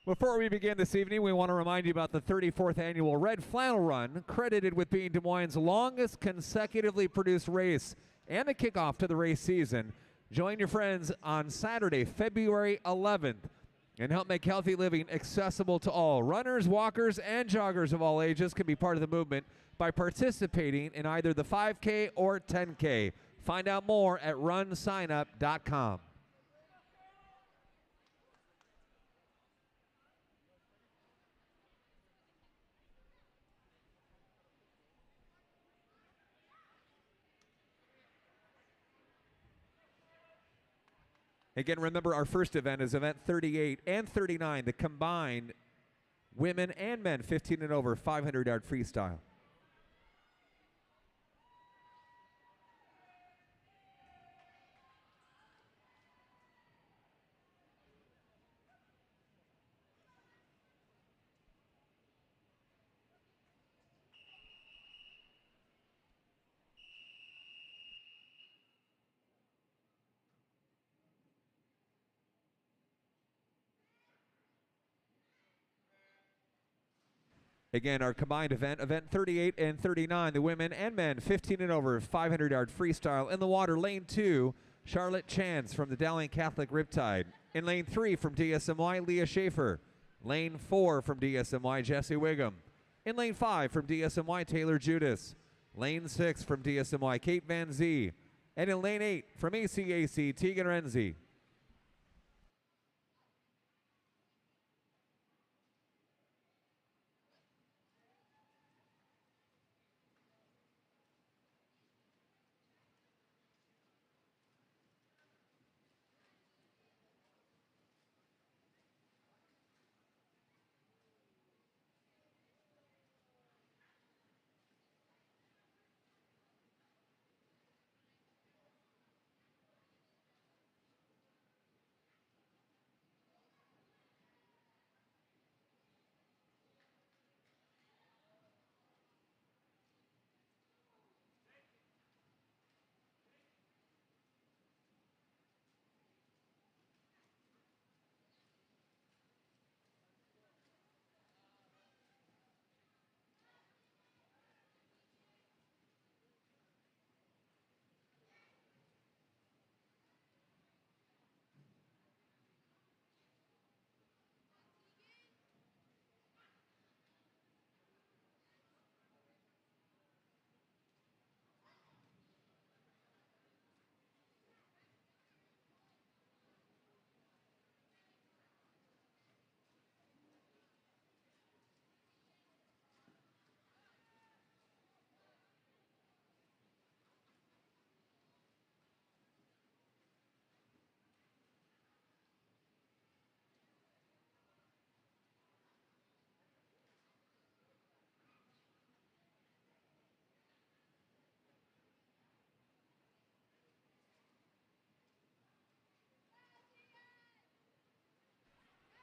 Before we begin this evening, we want to remind you about the 34th annual Red Flannel Run, credited with being Des Moines' longest consecutively produced race and the kickoff to the race season. Join your friends on Saturday, February 11th, and help make healthy living accessible to all. Runners, walkers, and joggers of all ages can be part of the movement by participating in either the 5K or 10K. Find out more at runsignup.com. Again, remember our first event is event 38 and 39, the combined women and men 15 and over 500-yard freestyle. Again, our combined event, event 38 and 39, the women and men 15 and over 500-yard freestyle. In the water, lane 2, Charlotte Chance from the Dowling Catholic Riptide. In lane 3 from DSMY, Leah Schaefer. Lane 4 from DSMY, Jesse Wiggum. In lane 5 from DSMY, Taylor Judas. Lane 6 from DSMY, Kate Van Zee. And in lane 8 from ACAC, Tegan Renzi.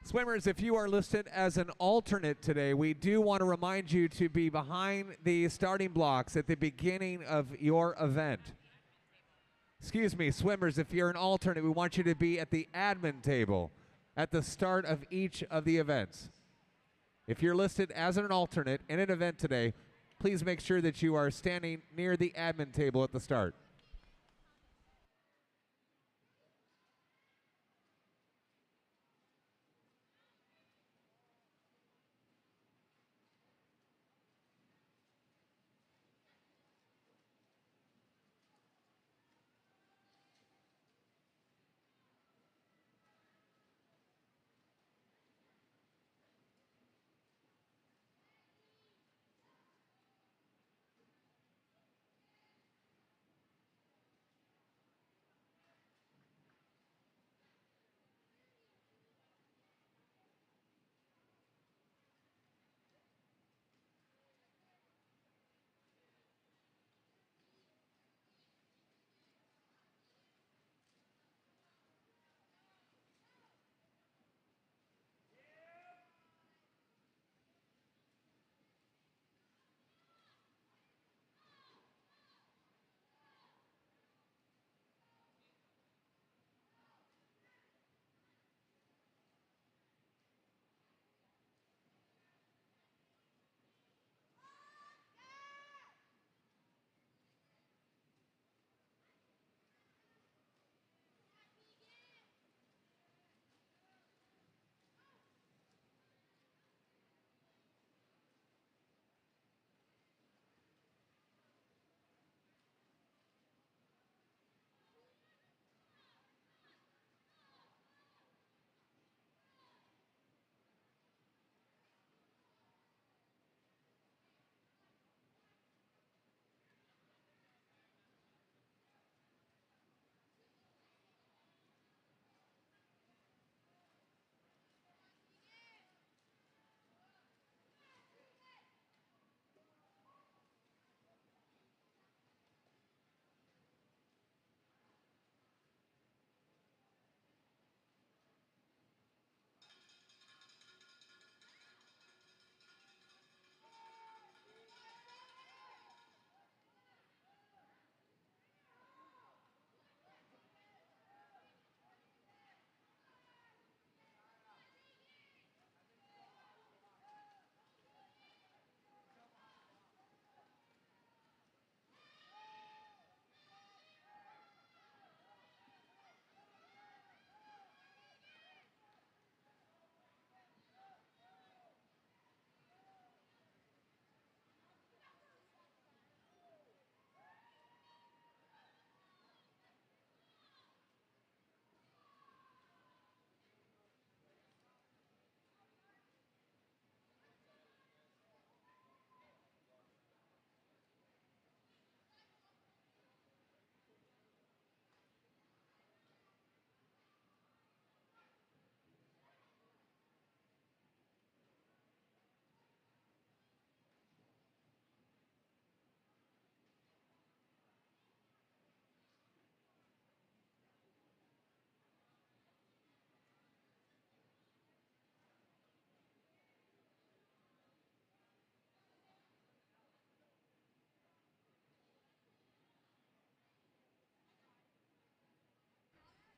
Swimmers, if you are listed as an alternate today, we do want to remind you to be behind the starting blocks at the beginning of your event. Excuse me, swimmers, if you're an alternate, we want you to be at the admin table at the start of each of the events. If you're listed as an alternate in an event today, please make sure that you are standing near the admin table at the start.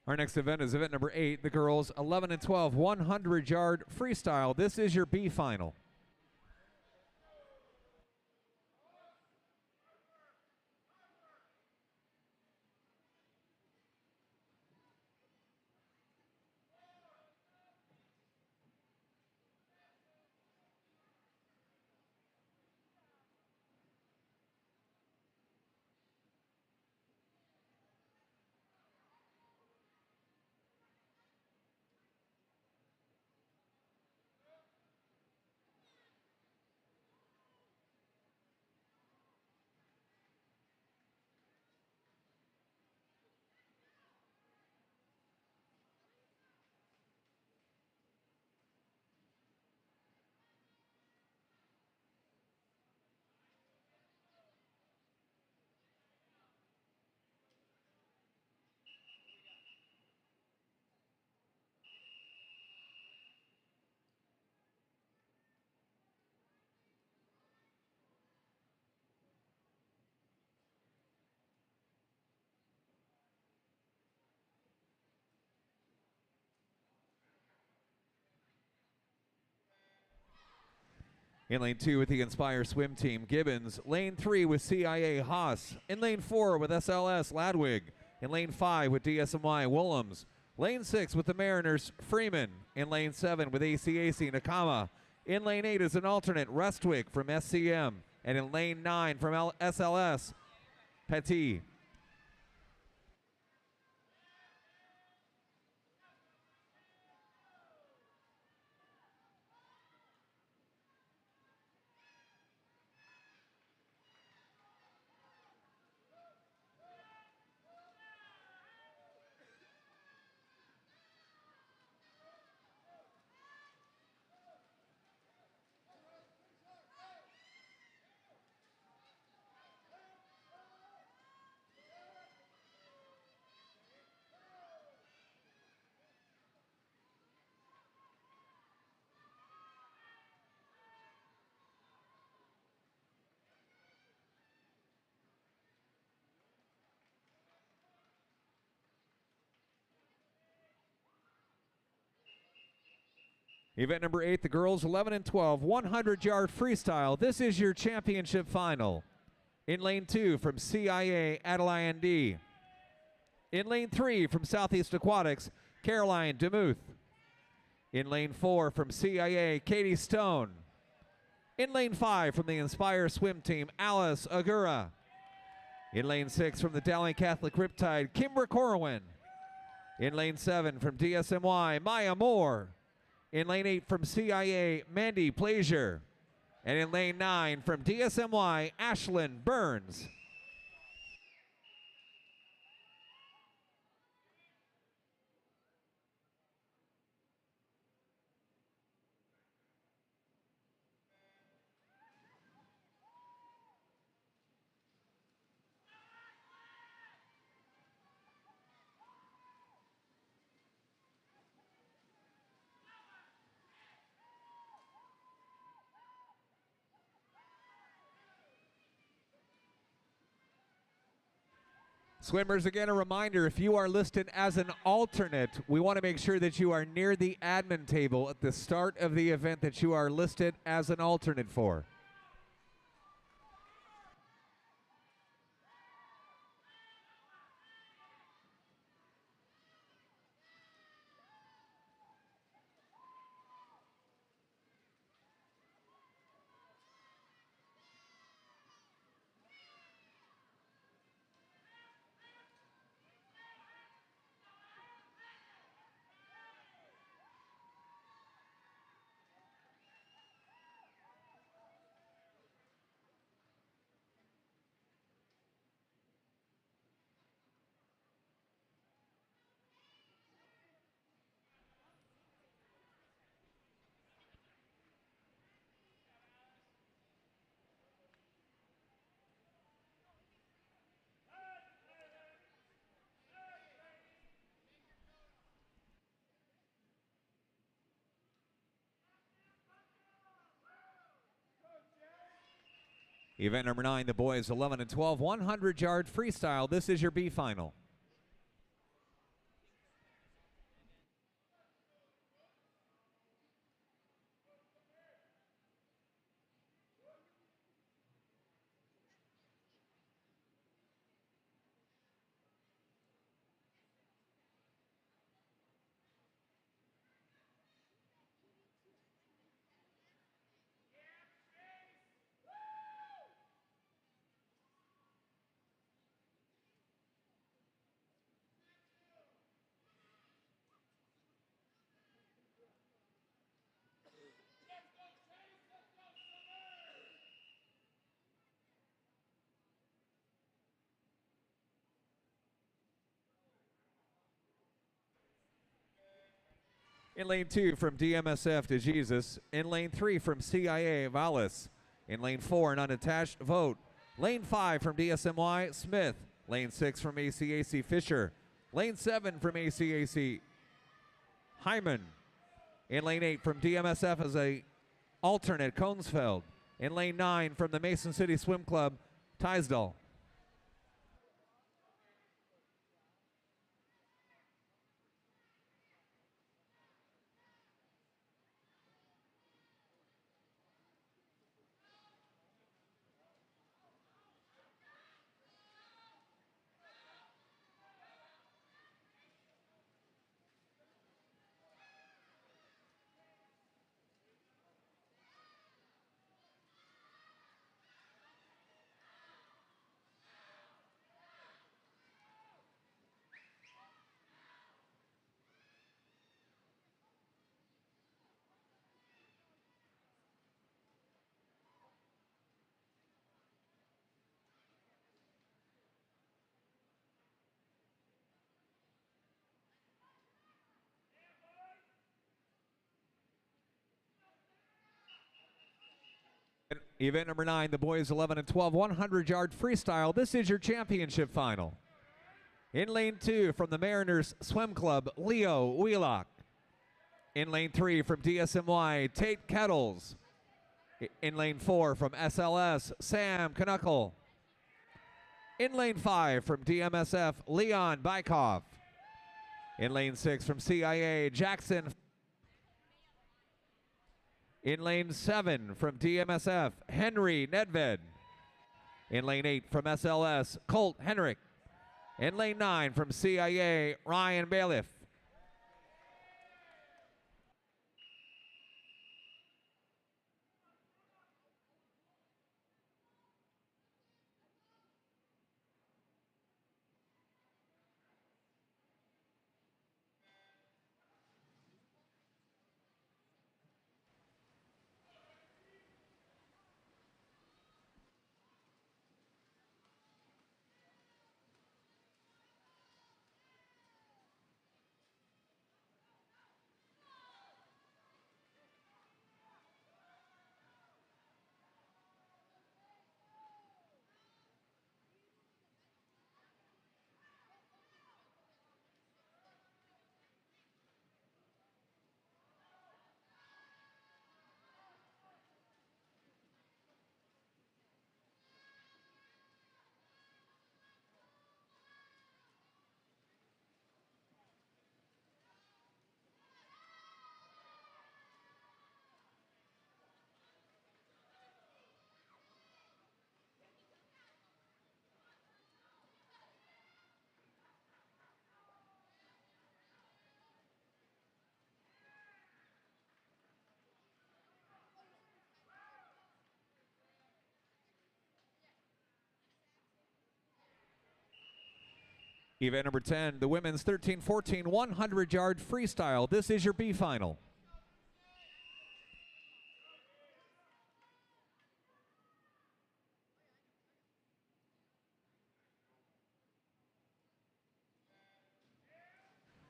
Our next event is event number 8, the girls 11 and 12 100-yard freestyle. This is your B final. In lane 2 with the Inspire Swim Team, Gibbons. Lane 3 with CIA, Haas. In lane 4 with SLS, Ladwig. In lane 5 with DSMY, Willems. Lane 6 with the Mariners, Freeman. In lane 7 with ACAC, Nakama. In lane 8 is an alternate, Restwick from SCM. And in lane 9 from SLS, Petit. Event number 8, the girls 11 and 12 100-yard freestyle. This is your championship final. In lane 2 from CIA, Adeline D. In lane 3 from Southeast Aquatics, Caroline DeMuth. In lane 4 from CIA, Katie Stone. In lane 5 from the Inspire Swim Team, Alice Agura. In lane 6 from the Dowling Catholic Riptide, Kimber Corwin. In lane 7 from DSMY, Maya Moore. In lane 8 from CIA, Mandy Plaisir. And in lane 9 from DSMY, Ashlyn Burns. Swimmers, again, a reminder, if you are listed as an alternate, we want to make sure that you are near the admin table at the start of the event that you are listed as an alternate for. Event number 9, the boys 11 and 12 100-yard freestyle. This is your B final. In lane 2 from DMSF to Jesus. In lane 3 from CIA Vallis. In lane 4 an unattached Vote. Lane 5 from DSMY Smith. Lane 6 from ACAC Fisher. Lane 7 from ACAC Hyman. In lane 8 from DMSF as a alternate Conesfeld. In lane 9 from the Mason City Swim Club Teisdal. Event number 9, the boys 11 and 12, 100-yard freestyle. This is your championship final. In lane 2 from the Mariners Swim Club, Leo Wheelock. In lane 3 from DSMY, Tate Kettles. In lane 4 from SLS, Sam Knuckle. In lane 5 from DMSF, Leon Bykoff. In lane 6 from CIA, Jackson. In lane 7 from DMSF, Henry Nedved. In lane 8 from SLS, Colt Henrik. In lane 9 from CIA, Ryan Bailiff. Event number 10, the women's 13-14 100-yard freestyle. This is your B final.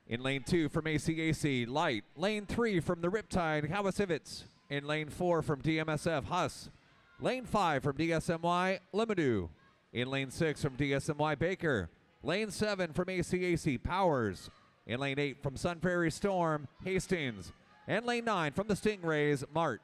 In lane 2 from ACAC, Light. Lane 3 from the Riptide, Kawasivitz. In lane 4 from DMSF, Huss. Lane 5 from DSMY, Limadou. In lane 6 from DSMY, Baker. Lane 7 from ACAC, Powers. In lane 8 from Sun Prairie Storm, Hastings. And lane 9 from the Stingrays, Mart.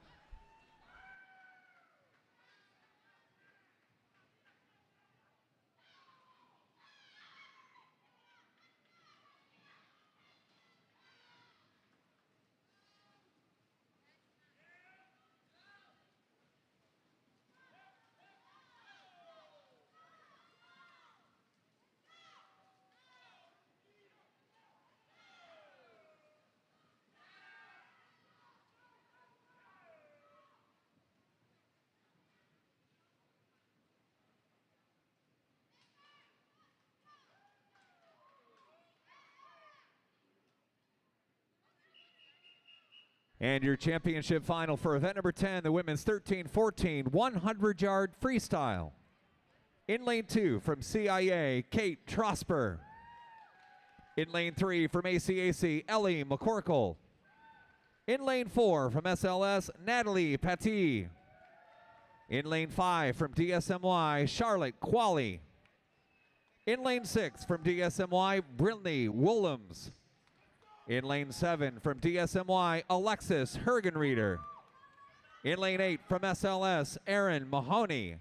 And your championship final for event number 10, the women's 13-14 100-yard freestyle. In lane 2 from CIA, Kate Trosper. In lane 3 from ACAC, Ellie McCorkle. In lane 4 from SLS, Natalie Paty. In lane 5 from DSMY, Charlotte Qualley. In lane 6 from DSMY, Brilney Willems. In lane 7 from DSMY, Alexis Hergenrieder. In lane 8 from SLS, Aaron Mahoney.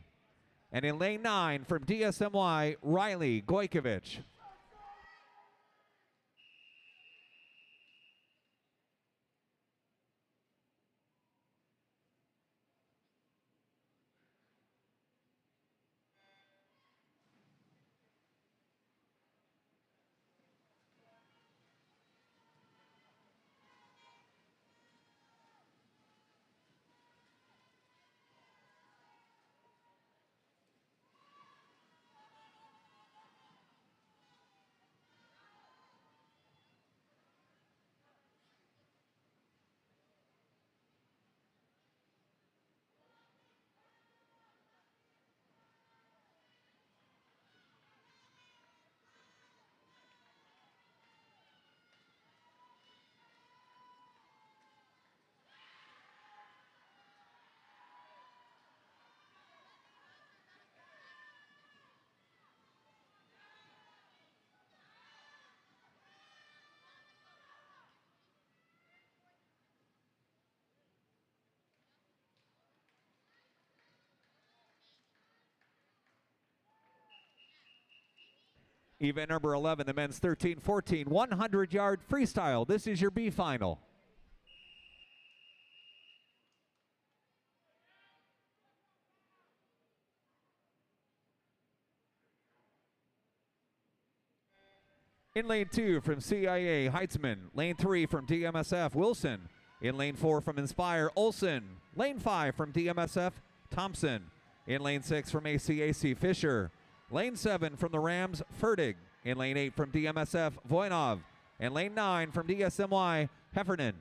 And in lane 9 from DSMY, Riley Gojkovic. Event number 11, the men's 13-14 100-yard freestyle. This is your B final. In lane 2 from CIA, Heitzman. Lane 3 from DMSF, Wilson. In lane 4 from Inspire, Olson. Lane 5 from DMSF, Thompson. In lane 6 from ACAC, Fisher. Lane 7 from the Rams, Fertig. In lane 8 from DMSF, Voinov. And lane 9 from DSMY, Heffernan.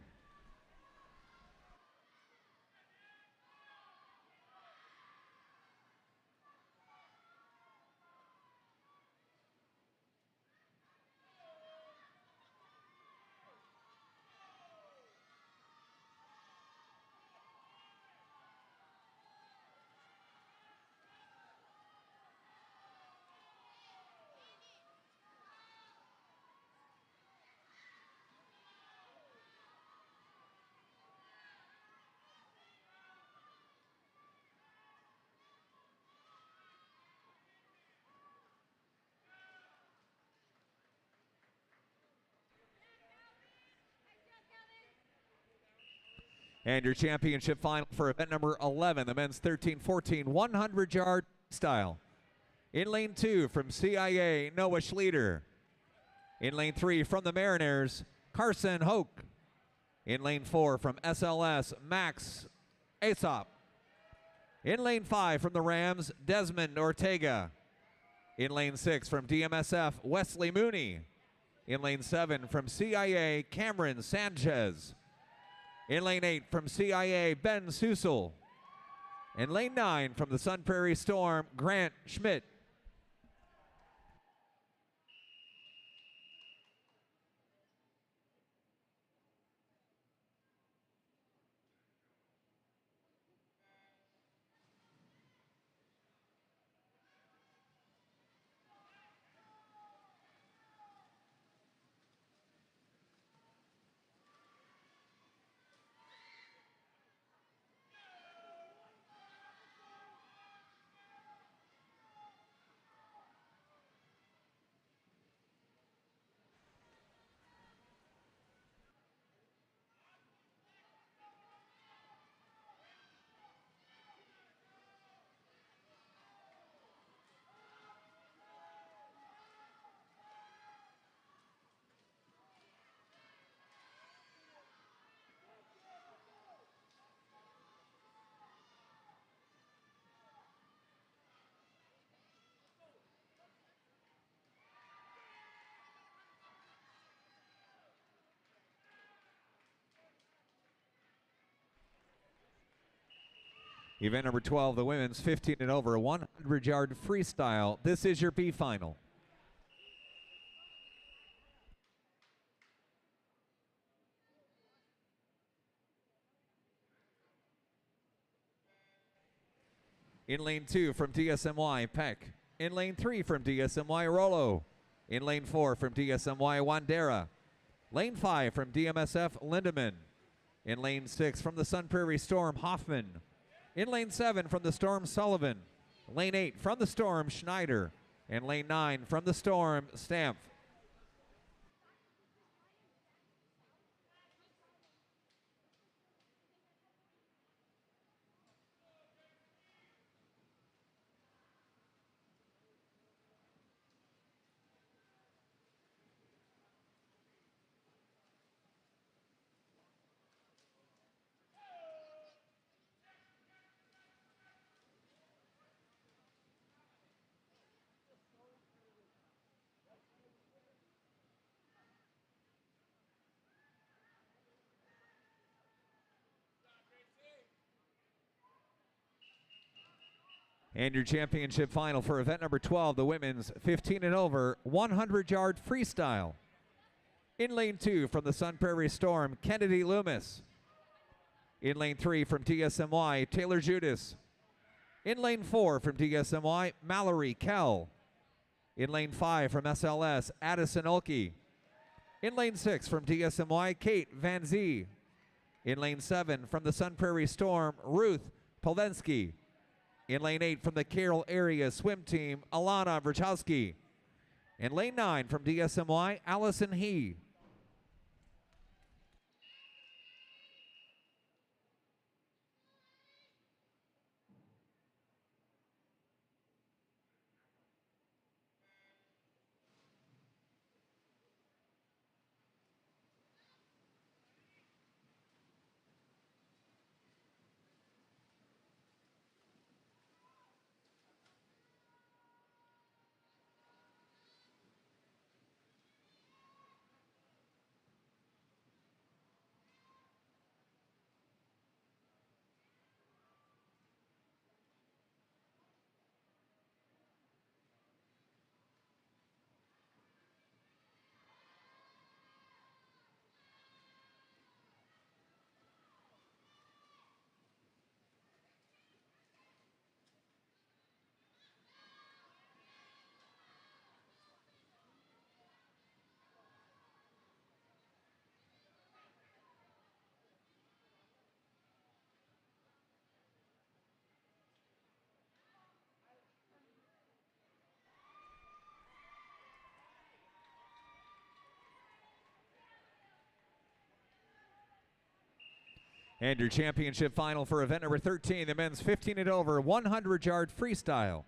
And your championship final for event number 11, the men's 13-14 100-yard style. In lane 2 from CIA, Noah Schlieder. In lane 3 from the Mariners, Carson Hoke. In lane 4 from SLS, Max Aesop. In lane 5 from the Rams, Desmond Ortega. In lane 6 from DMSF, Wesley Mooney. In lane 7 from CIA, Cameron Sanchez. In lane 8 from CIA, Ben Susel. In lane 9 from the Sun Prairie Storm, Grant Schmidt. Event number 12, the women's 15 and over 100-yard freestyle. This is your B final. In lane 2 from DSMY, Peck. In lane 3 from DSMY, Rollo. In lane 4 from DSMY, Wandera. Lane 5 from DMSF, Lindemann. In lane 6 from the Sun Prairie Storm, Hoffman. In lane 7 from the Storm, Sullivan. Lane 8 from the Storm, Schneider. And lane 9 from the Storm, Stampf. And your championship final for event number 12, the women's 15 and over 100-yard freestyle. In lane 2 from the Sun Prairie Storm, Kennedy Loomis. In lane 3 from DSMY, Taylor Judas. In lane 4 from DSMY, Mallory Kell. In lane 5 from SLS, Addison Olkey. In lane 6 from DSMY, Kate Van Zee. In lane 7 from the Sun Prairie Storm, Ruth Polensky. In lane 8 from the Carroll Area Swim Team, Alana Verchowski. In lane 9 from DSMY, Allison He. And your championship final for event number 13, the men's 15 and over 100-yard freestyle.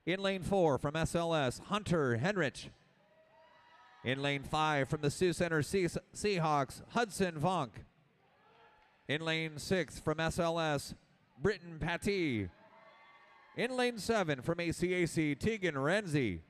In lane 4 from SLS, Hunter Henrich. In lane 5 from the Sioux Center Seahawks, Hudson Vonk. In lane 6 from SLS, Britton Patty. In lane 7 from ACAC, Tegan Renzi.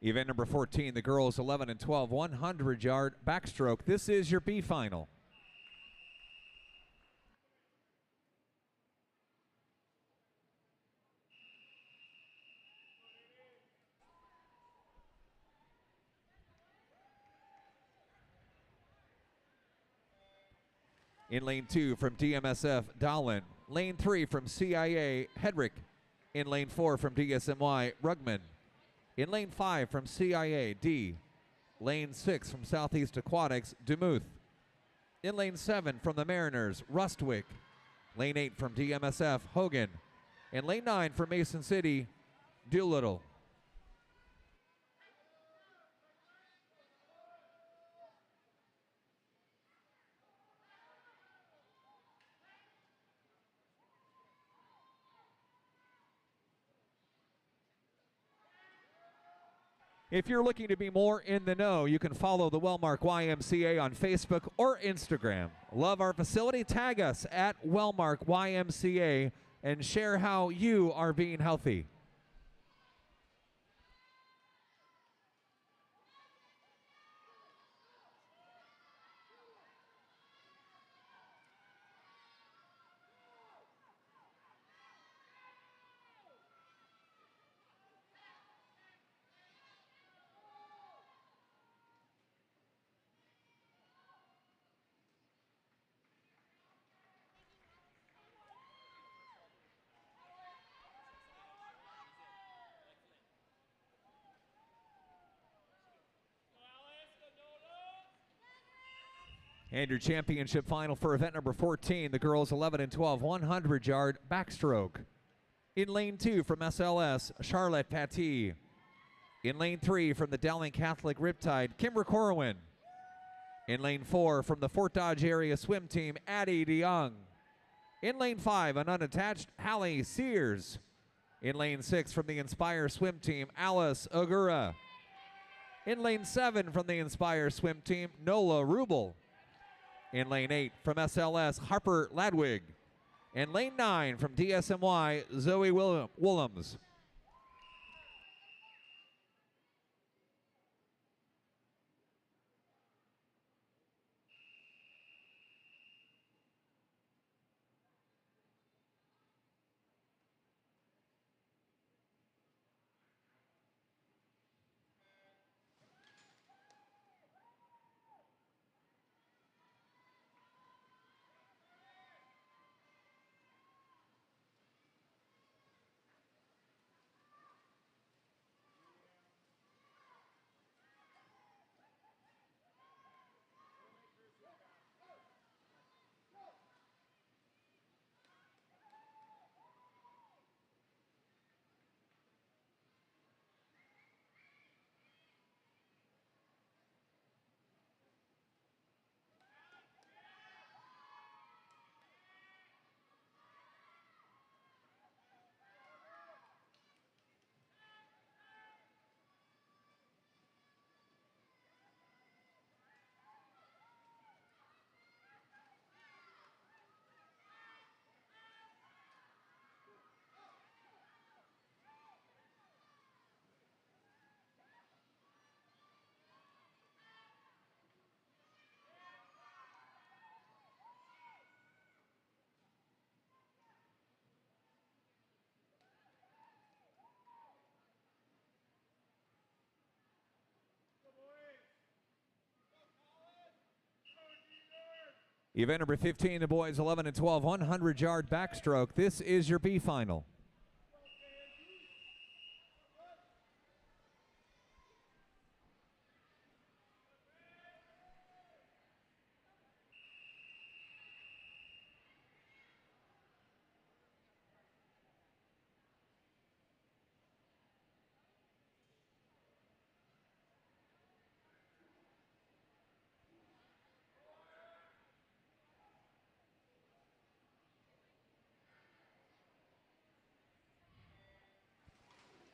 Event number 14, the girls 11 and 12, 100-yard backstroke. This is your B final. In lane 2 from DMSF, Dahlin. Lane 3 from CIA, Hedrick. In lane 4 from DSMY, Rugman. In lane 5 from CIA, D. Lane 6 from Southeast Aquatics, Demuth. In lane 7 from the Mariners, Rustwick. Lane 8 from DMSF, Hogan. In lane 9 from Mason City, Doolittle. If you're looking to be more in the know, you can follow the Wellmark YMCA on Facebook or Instagram. Love our facility? Tag us at Wellmark YMCA and share how you are being healthy. And your championship final for event number 14, the girls 11 and 12, 100-yard backstroke. In lane 2 from SLS, Charlotte Paty. In lane 3 from the Dowling Catholic Riptide, Kimber Corwin. In lane 4 from the Fort Dodge area swim team, Addie DeYoung. In lane 5, an unattached Hallie Sears. In lane 6 from the Inspire swim team, Alice Ogura. In lane 7 from the Inspire swim team, Nola Rubel. In lane 8 from SLS, Harper Ladwig. In lane 9 from DSMY, Zoe Willems. Event number 15, the boys 11 and 12, 100-yard backstroke. This is your B final.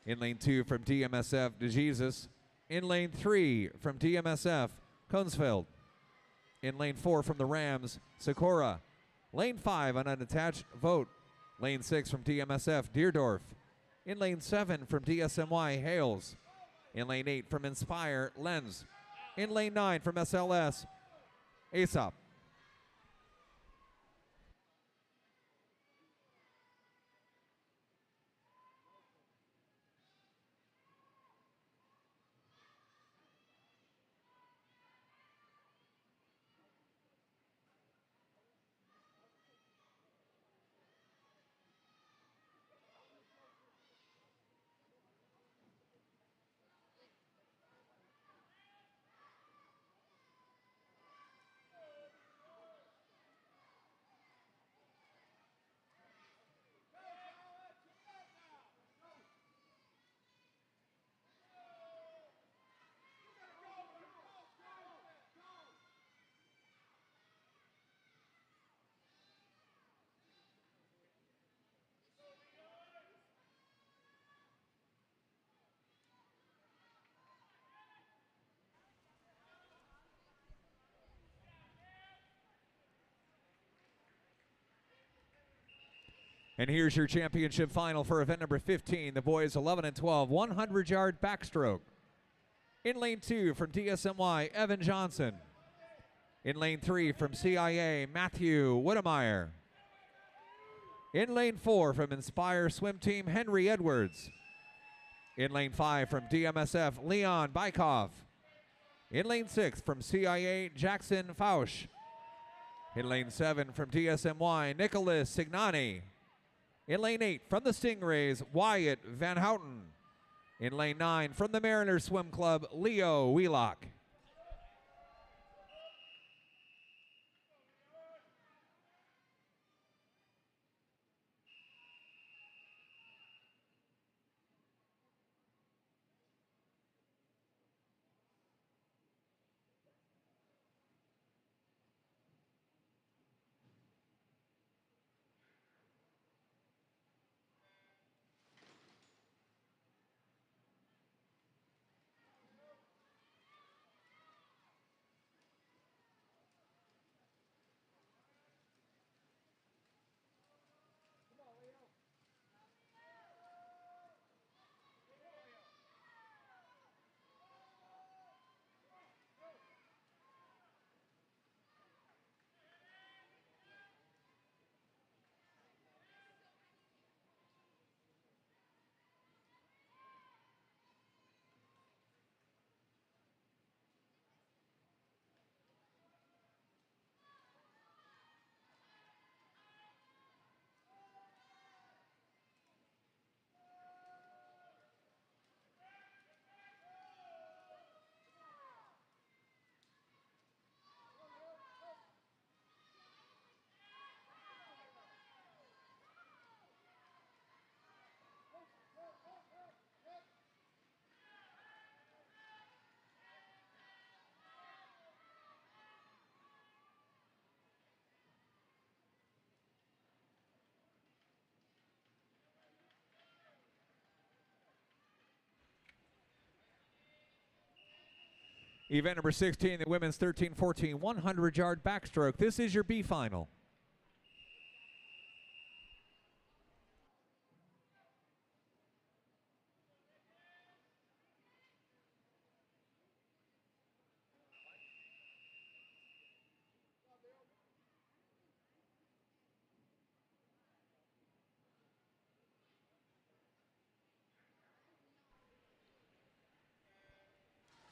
In lane 2 from DMSF, DeJesus. In lane 3 from DMSF, Koensfeld. In lane 4 from the Rams, Sikora. Lane 5 on unattached, Vogt. Lane 6 from DMSF, Deerdorf. In lane 7 from DSMY, Hales. In lane 8 from Inspire, Lenz. In lane 9 from SLS, Aesop. And here's your championship final for event number 15, the boys 11 and 12, 100-yard backstroke. In lane 2 from DSMY, Evan Johnson. In lane 3 from CIA, Matthew Whittemeyer. In lane 4 from Inspire Swim Team, Henry Edwards. In lane 5 from DMSF, Leon Bykoff. In lane 6 from CIA, Jackson Fausch. In lane 7 from DSMY, Nicholas Signani. In lane 8 from the Stingrays, Wyatt Van Houten. In lane 9 from the Mariners Swim Club, Leo Wheelock. Event number 16, the women's 13-14 100-yard backstroke. This is your B final.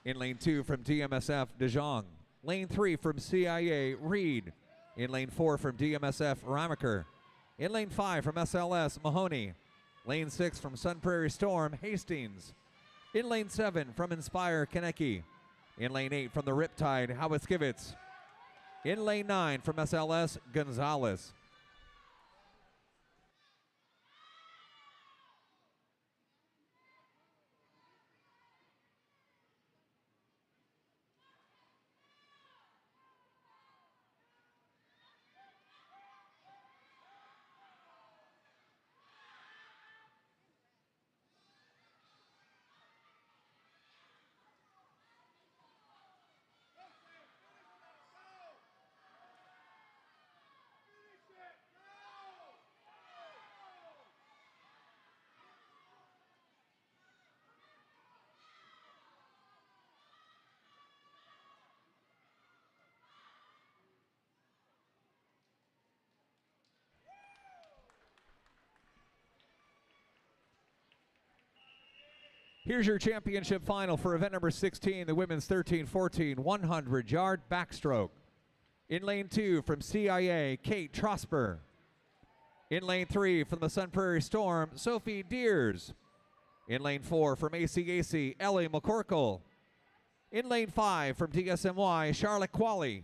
In lane 2 from DMSF, DeJong. Lane 3 from CIA, Reed. In lane 4 from DMSF, Ramaker. In lane 5 from SLS, Mahoney. Lane 6 from Sun Prairie Storm, Hastings. In lane 7 from Inspire, Kaneki. In lane 8 from the Riptide, Howitzkivitz. In lane 9 from SLS, Gonzalez. Here's your championship final for event number 16, the women's 13-14 100-yard backstroke. In lane 2 from CIA, Kate Trosper. In lane 3 from the Sun Prairie Storm, Sophie Deers. In lane 4 from ACAC, Ellie McCorkle. In lane 5 from DSMY, Charlotte Qualley.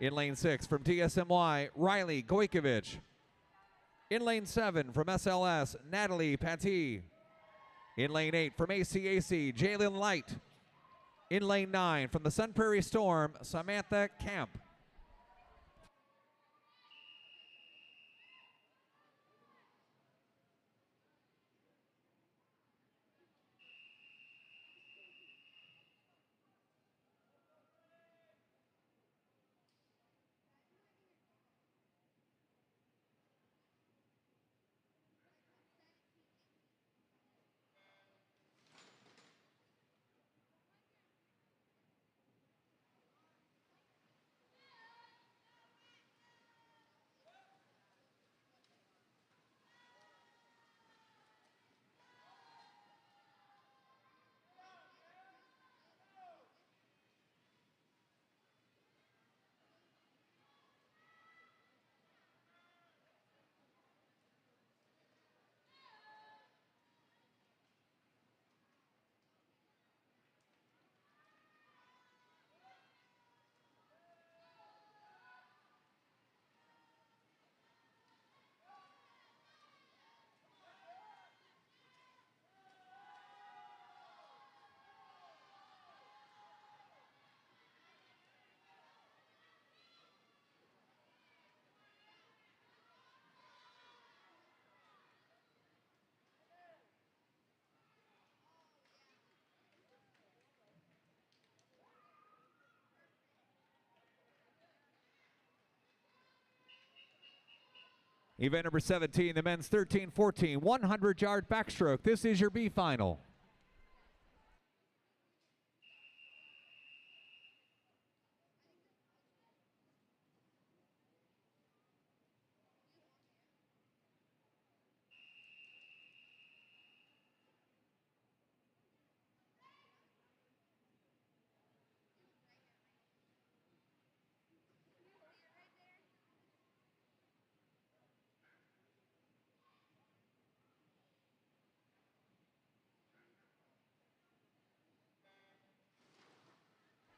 In lane 6 from DSMY, Riley Gojkovic. In lane 7 from SLS, Natalie Paty. In lane 8 from ACAC, Jalen Light. In lane 9 from the Sun Prairie Storm, Samantha Camp. Event number 17, the men's 13-14 100-yard backstroke. This is your B final.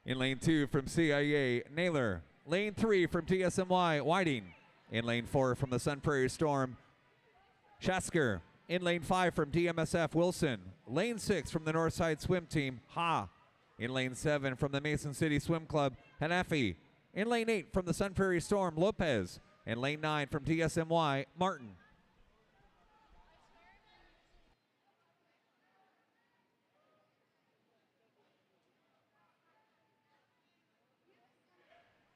In lane 2 from CIA, Naylor. Lane 3 from DSMY, Whiting. In lane 4 from the Sun Prairie Storm, Shasker. In lane 5 from DMSF, Wilson. Lane 6 from the Northside Swim Team, Ha. In lane 7 from the Mason City Swim Club, Hanafi. In lane 8 from the Sun Prairie Storm, Lopez. And lane 9 from DSMY, Martin.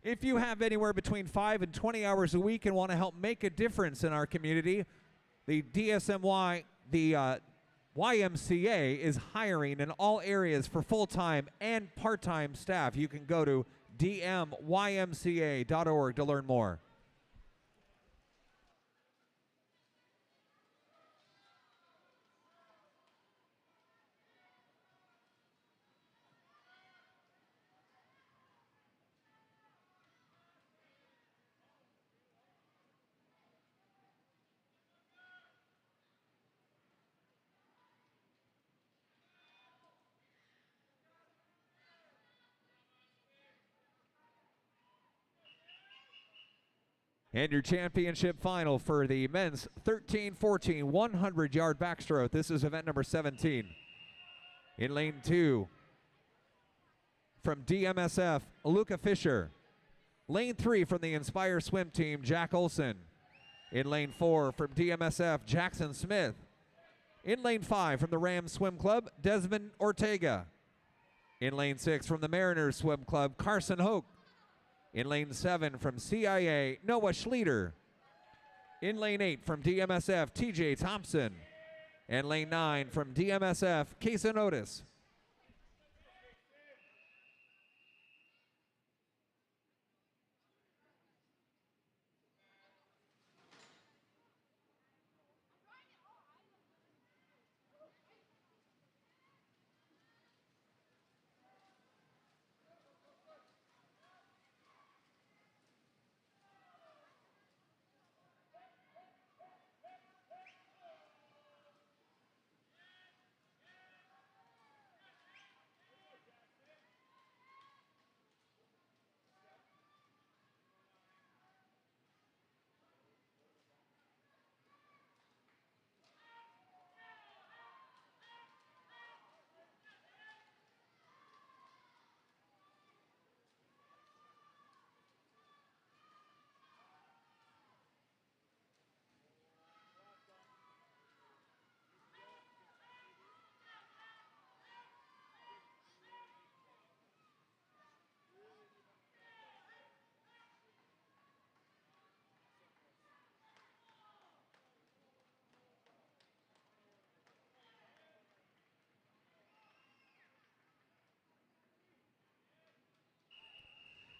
If you have anywhere between 5 and 20 hours a week and want to help make a difference in our community, the YMCA is hiring in all areas for full-time and part-time staff. You can go to dmymca.org to learn more. And your championship final for the men's 13-14 100-yard backstroke. This is event number 17. In lane 2, from DMSF, Luca Fisher. Lane 3 from the Inspire Swim Team, Jack Olson. In lane 4 from DMSF, Jackson Smith. In lane 5 from the Rams Swim Club, Desmond Ortega. In lane 6 from the Mariners Swim Club, Carson Hoke. In lane 7 from CIA, Noah Schleter. In lane 8 from DMSF, TJ Thompson. And lane 9 from DMSF, Kason Otis.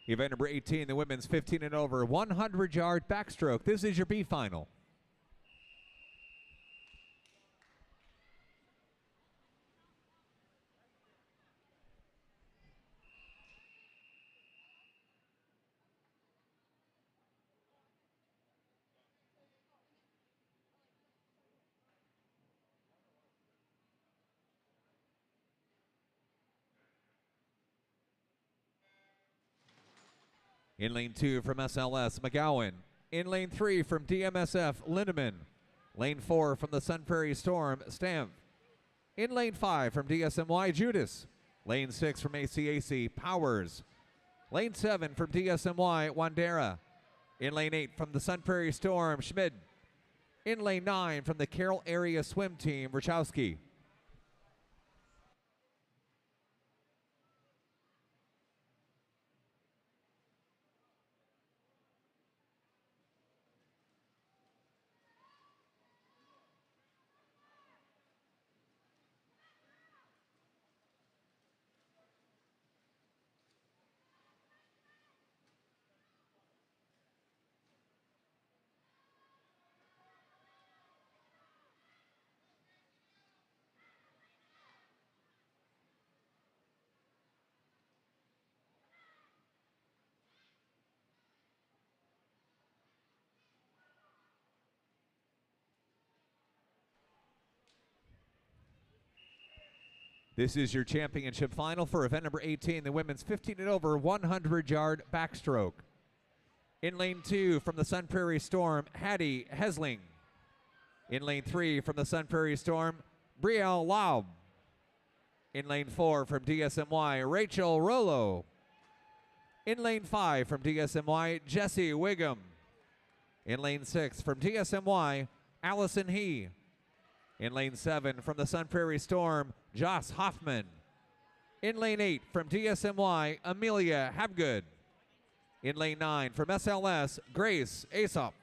Event number 18, the women's 15 and over 100-yard backstroke. This is your B final. In lane 2 from SLS, McGowan. In lane 3 from DMSF, Lindemann. Lane 4 from the Sun Prairie Storm, Stamp. In lane 5 from DSMY, Judas. Lane 6 from ACAC, Powers. Lane 7 from DSMY, Wandera. In lane 8 from the Sun Prairie Storm, Schmid. In lane 9 from the Carroll Area Swim Team, Rachowski. This is your championship final for event number 18, the women's 15 and over 100-yard backstroke. In lane 2 from the Sun Prairie Storm, Hattie Hesling. In lane 3 from the Sun Prairie Storm, Brielle Laub. In lane 4 from DSMY, Rachel Rollo. In lane 5 from DSMY, Jesse Wiggum. In lane 6 from DSMY, Allison He. In lane 7 from the Sun Prairie Storm, Joss Hoffman. In lane 8 from DSMY, Amelia Habgood. In lane 9 from SLS, Grace Aesop.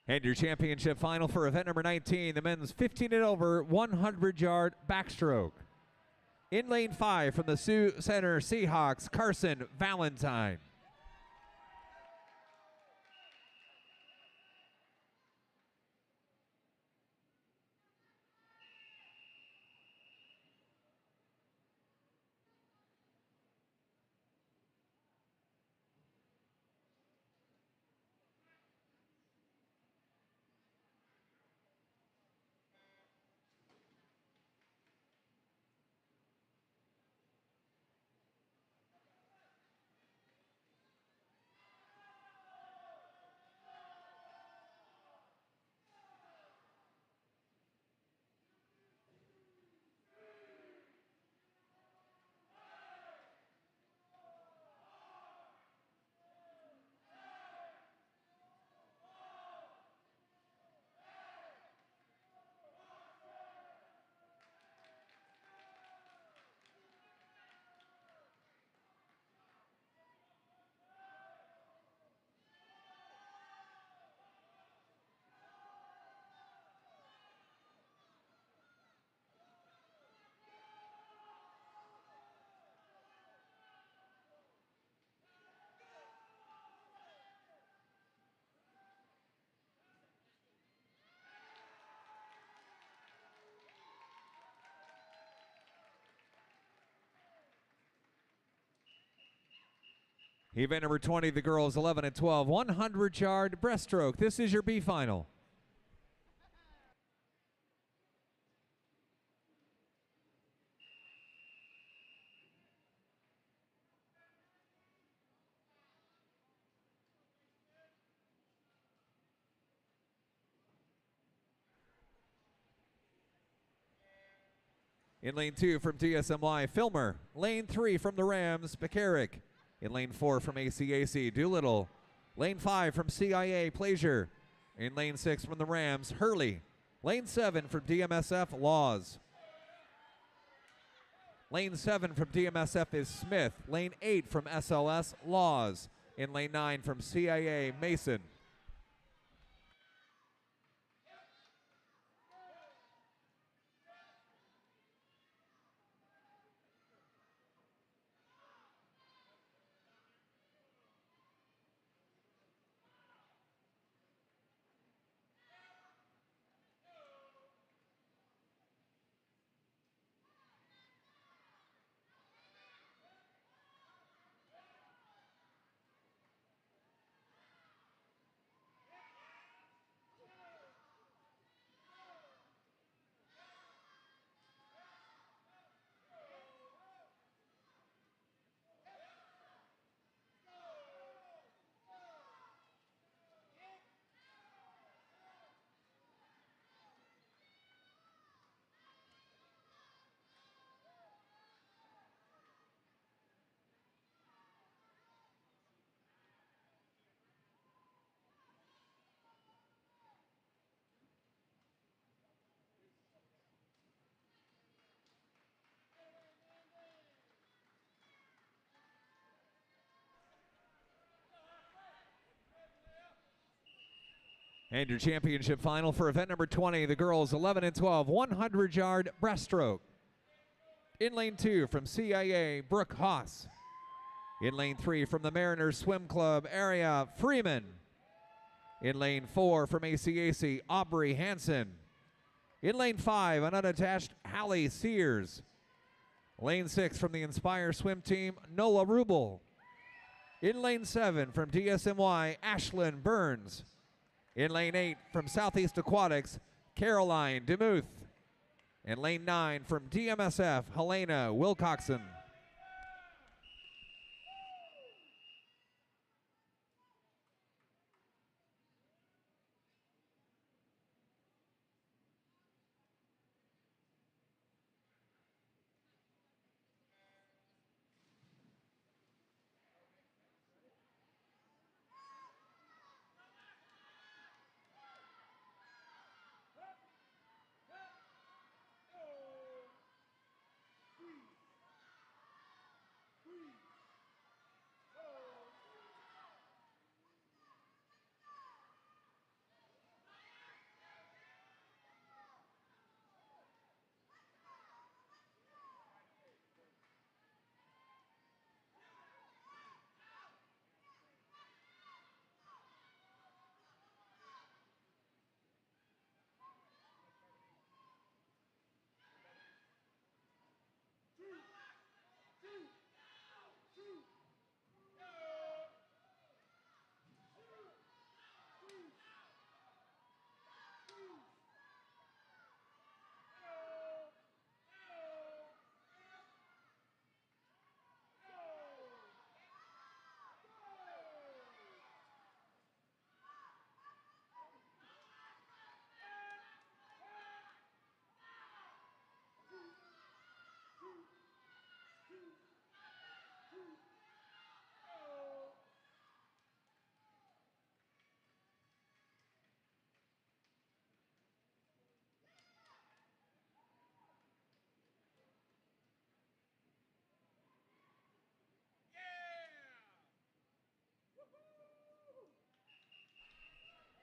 And your championship final for event number 19, the men's 15 and over 100-yard backstroke. In lane 5 from the Sioux Center Seahawks, Carson Valentine. Event number 20, the girls 11 and 12, 100-yard breaststroke. This is your B final. In lane 2 from DSMY, Filmer. Lane 3 from the Rams, McCarrick. In lane 4 from ACAC, Doolittle. Lane 5 from CIA, Plaisir. In lane 6 from the Rams, Hurley. Lane 7 from DMSF, Laws. Lane 7 from DMSF is Smith. Lane 8 from SLS, Laws. In lane 9 from CIA, Mason. And your championship final for event number 20, the girls 11 and 12, 100-yard breaststroke. In lane 2 from CIA, Brooke Haas. In lane 3 from the Mariners Swim Club area, Freeman. In lane 4 from ACAC, Aubrey Hansen. In lane 5, an unattached Hallie Sears. Lane 6 from the Inspire Swim Team, Nola Rubel. In lane 7 from DSMY, Ashlyn Burns. In lane 8 from Southeast Aquatics, Caroline DeMuth. In lane 9 from DMSF, Helena Wilcoxon.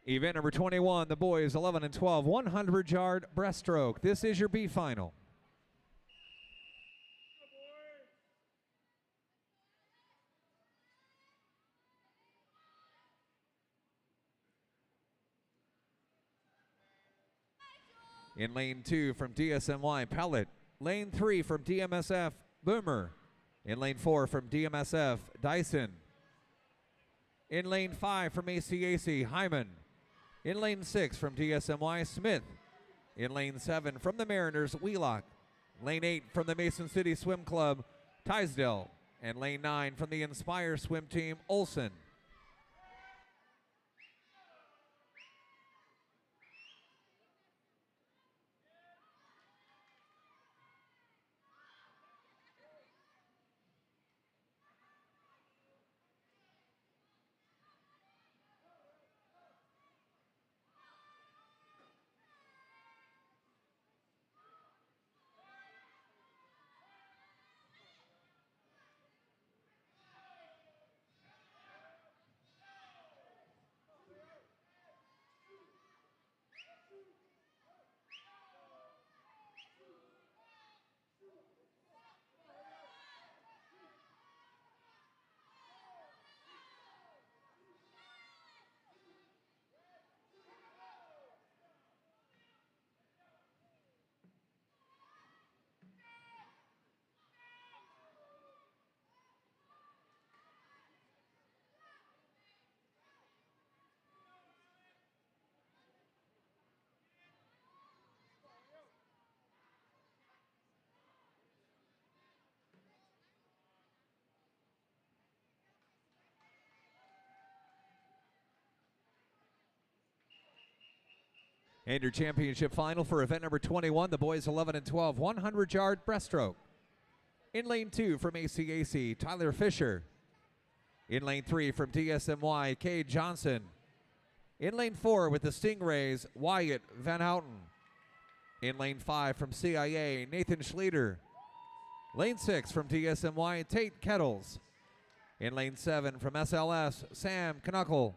Event number 21, the boys 11 and 12, 100-yard breaststroke. This is your B final. In lane 2 from DSMY, Pellet. Lane 3 from DMSF, Boomer. In lane 4 from DMSF, Dyson. In lane 5 from ACAC, Hyman. In lane 6 from DSMY, Smith. In lane 7 from the Mariners, Wheelock. Lane 8 from the Mason City Swim Club, Tisdale. And lane 9 from the Inspire Swim Team, Olson. And your championship final for event number 21, the boys 11 and 12, 100-yard breaststroke. In lane 2 from ACAC, Tyler Fisher. In lane 3 from DSMY, Cade Johnson. In lane 4 with the Stingrays, Wyatt Van Houten. In lane 5 from CIA, Nathan Schleter. Lane 6 from DSMY, Tate Kettles. In lane 7 from SLS, Sam Knuckle.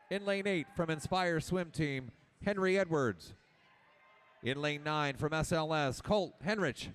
In lane 8 from Inspire Swim Team, Henry Edwards. In lane 9 from SLS, Colt Henrich.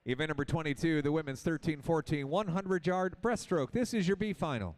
Event number 22, the women's 13-14 100-yard breaststroke. This is your B final.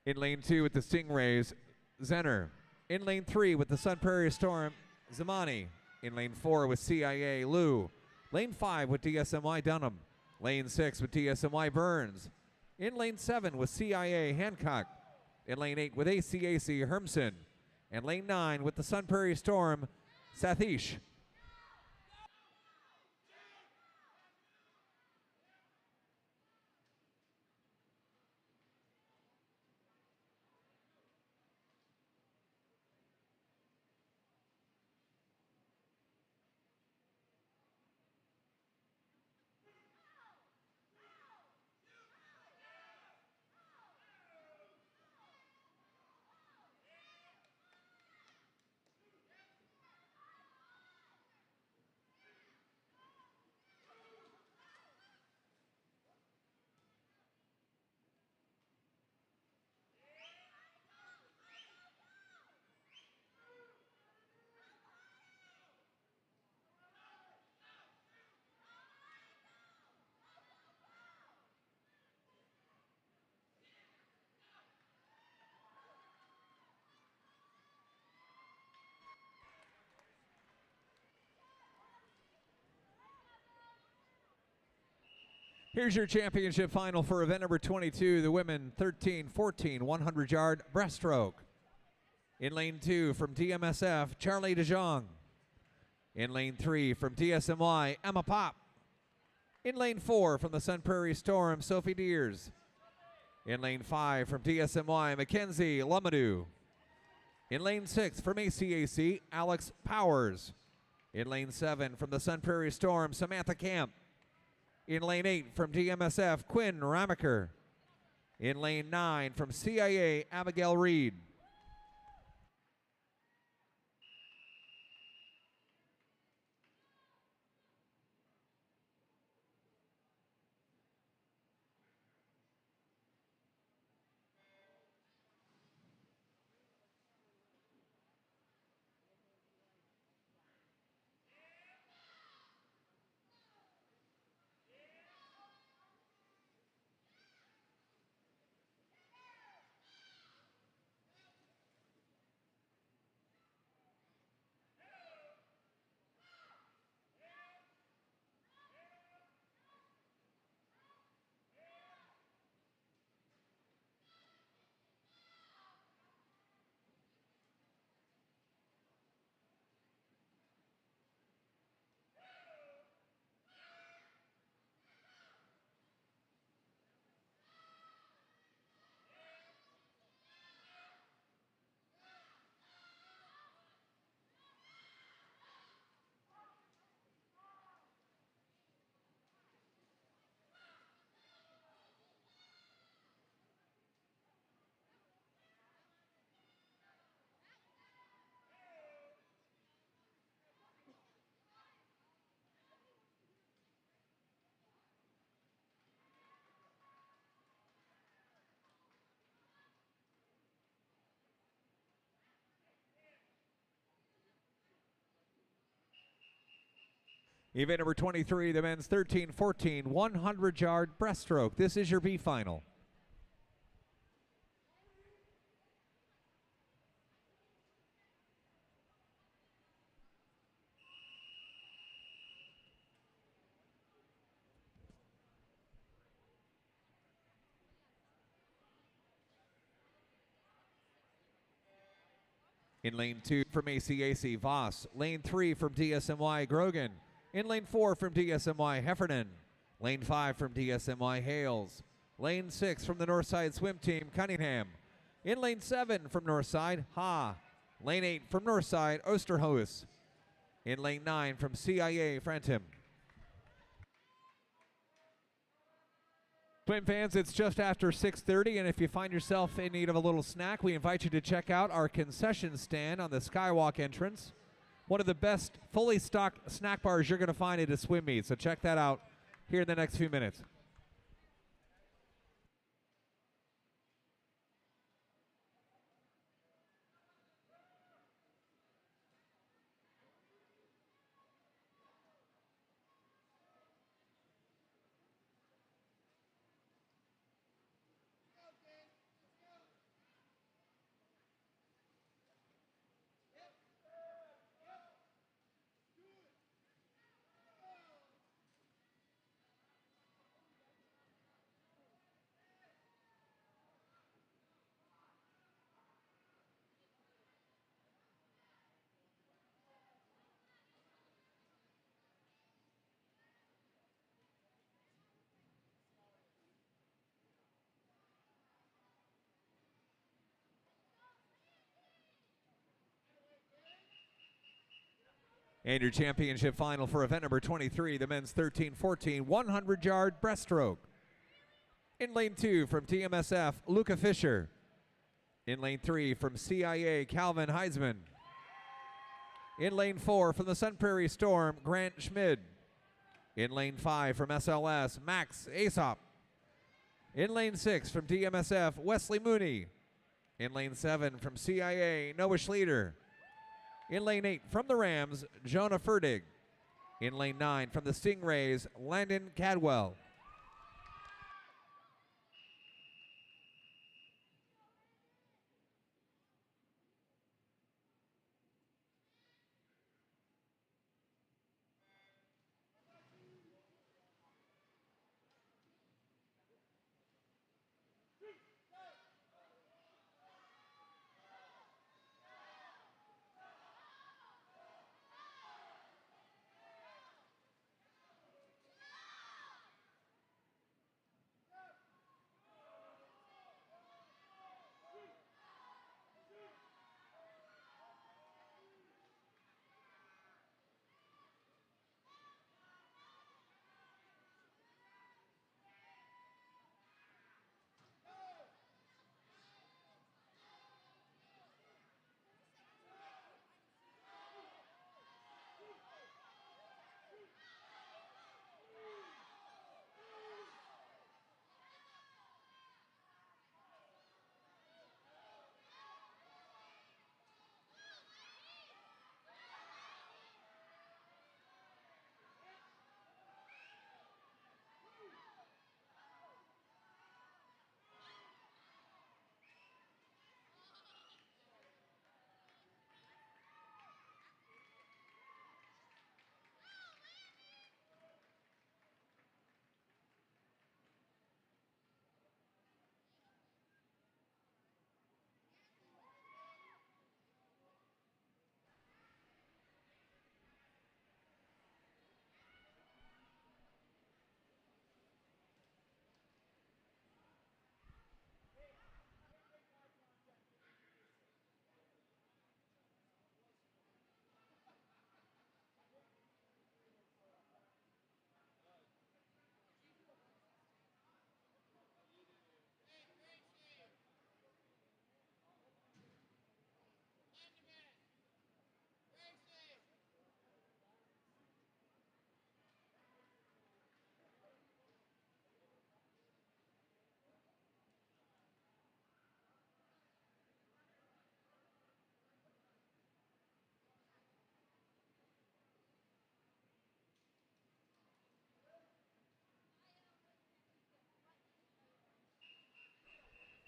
In lane 2 with the Stingrays, Zenner. In lane 3 with the Sun Prairie Storm, Zamani. In lane 4 with CIA, Lou. Lane 5 with DSMY, Dunham. Lane 6 with DSMY, Burns. In lane 7 with CIA, Hancock. In lane 8 with ACAC, Hermson. And lane 9 with the Sun Prairie Storm, Sathish. Here's your championship final for event number 22, the women 13-14 100-yard breaststroke. In lane 2 from DMSF, Charlie DeJong. In lane 3 from DSMY, Emma Pop. In lane 4 from the Sun Prairie Storm, Sophie Deers. In lane 5 from DSMY, Mackenzie Lumadou. In lane 6 from ACAC, Alex Powers. In lane 7 from the Sun Prairie Storm, Samantha Camp. In lane 8 from DMSF, Quinn Ramaker. In lane 9 from CIA, Abigail Reed. Event number 23, the men's 13-14 100-yard breaststroke. This is your B final. In lane 2 from ACAC, Voss. Lane 3 from DSMY, Grogan. In lane 4 from DSMY, Heffernan. Lane 5 from DSMY, Hales. Lane 6 from the Northside Swim Team, Cunningham. In lane 7 from Northside, Ha. Lane 8 from Northside, Osterhuis. In lane 9 from CIA, Frentham. Swim fans, it's just after 6:30, and if you find yourself in need of a little snack, we invite you to check out our concession stand on the Skywalk entrance. One of the best fully stocked snack bars you're going to find at a swim meet, so check that out here in the next few minutes. And your championship final for event number 23, the men's 13-14 100-yard breaststroke. In lane 2 from TMSF, Luca Fisher. In lane 3 from CIA, Calvin Heisman. In lane 4 from the Sun Prairie Storm, Grant Schmid. In lane 5 from SLS, Max Aesop. In lane 6 from DMSF, Wesley Mooney. In lane 7 from CIA, Noah Schleter. In lane 8 from the Rams, Jonah Ferdig. In lane 9 from the Stingrays, Landon Cadwell.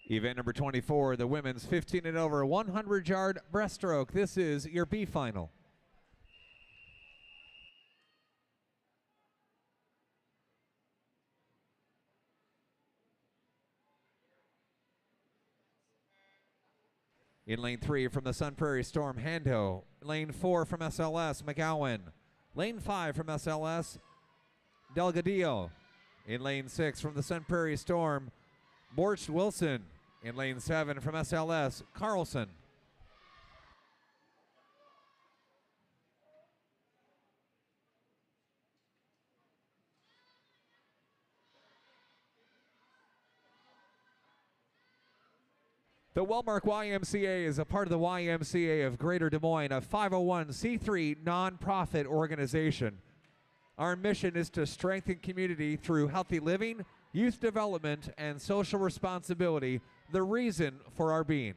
Event number 24, the women's 15 and over 100-yard breaststroke. This is your B final. In lane 3 from the Sun Prairie Storm, Hando. Lane 4 from SLS, McGowan. Lane 5 from SLS, Delgadillo. In lane 6 from the Sun Prairie Storm, Borch Wilson. In lane 7 from SLS, Carlson. The Wellmark YMCA is a part of the YMCA of Greater Des Moines, a 501c3 nonprofit organization. Our mission is to strengthen community through healthy living, youth development, and social responsibility, the reason for our being.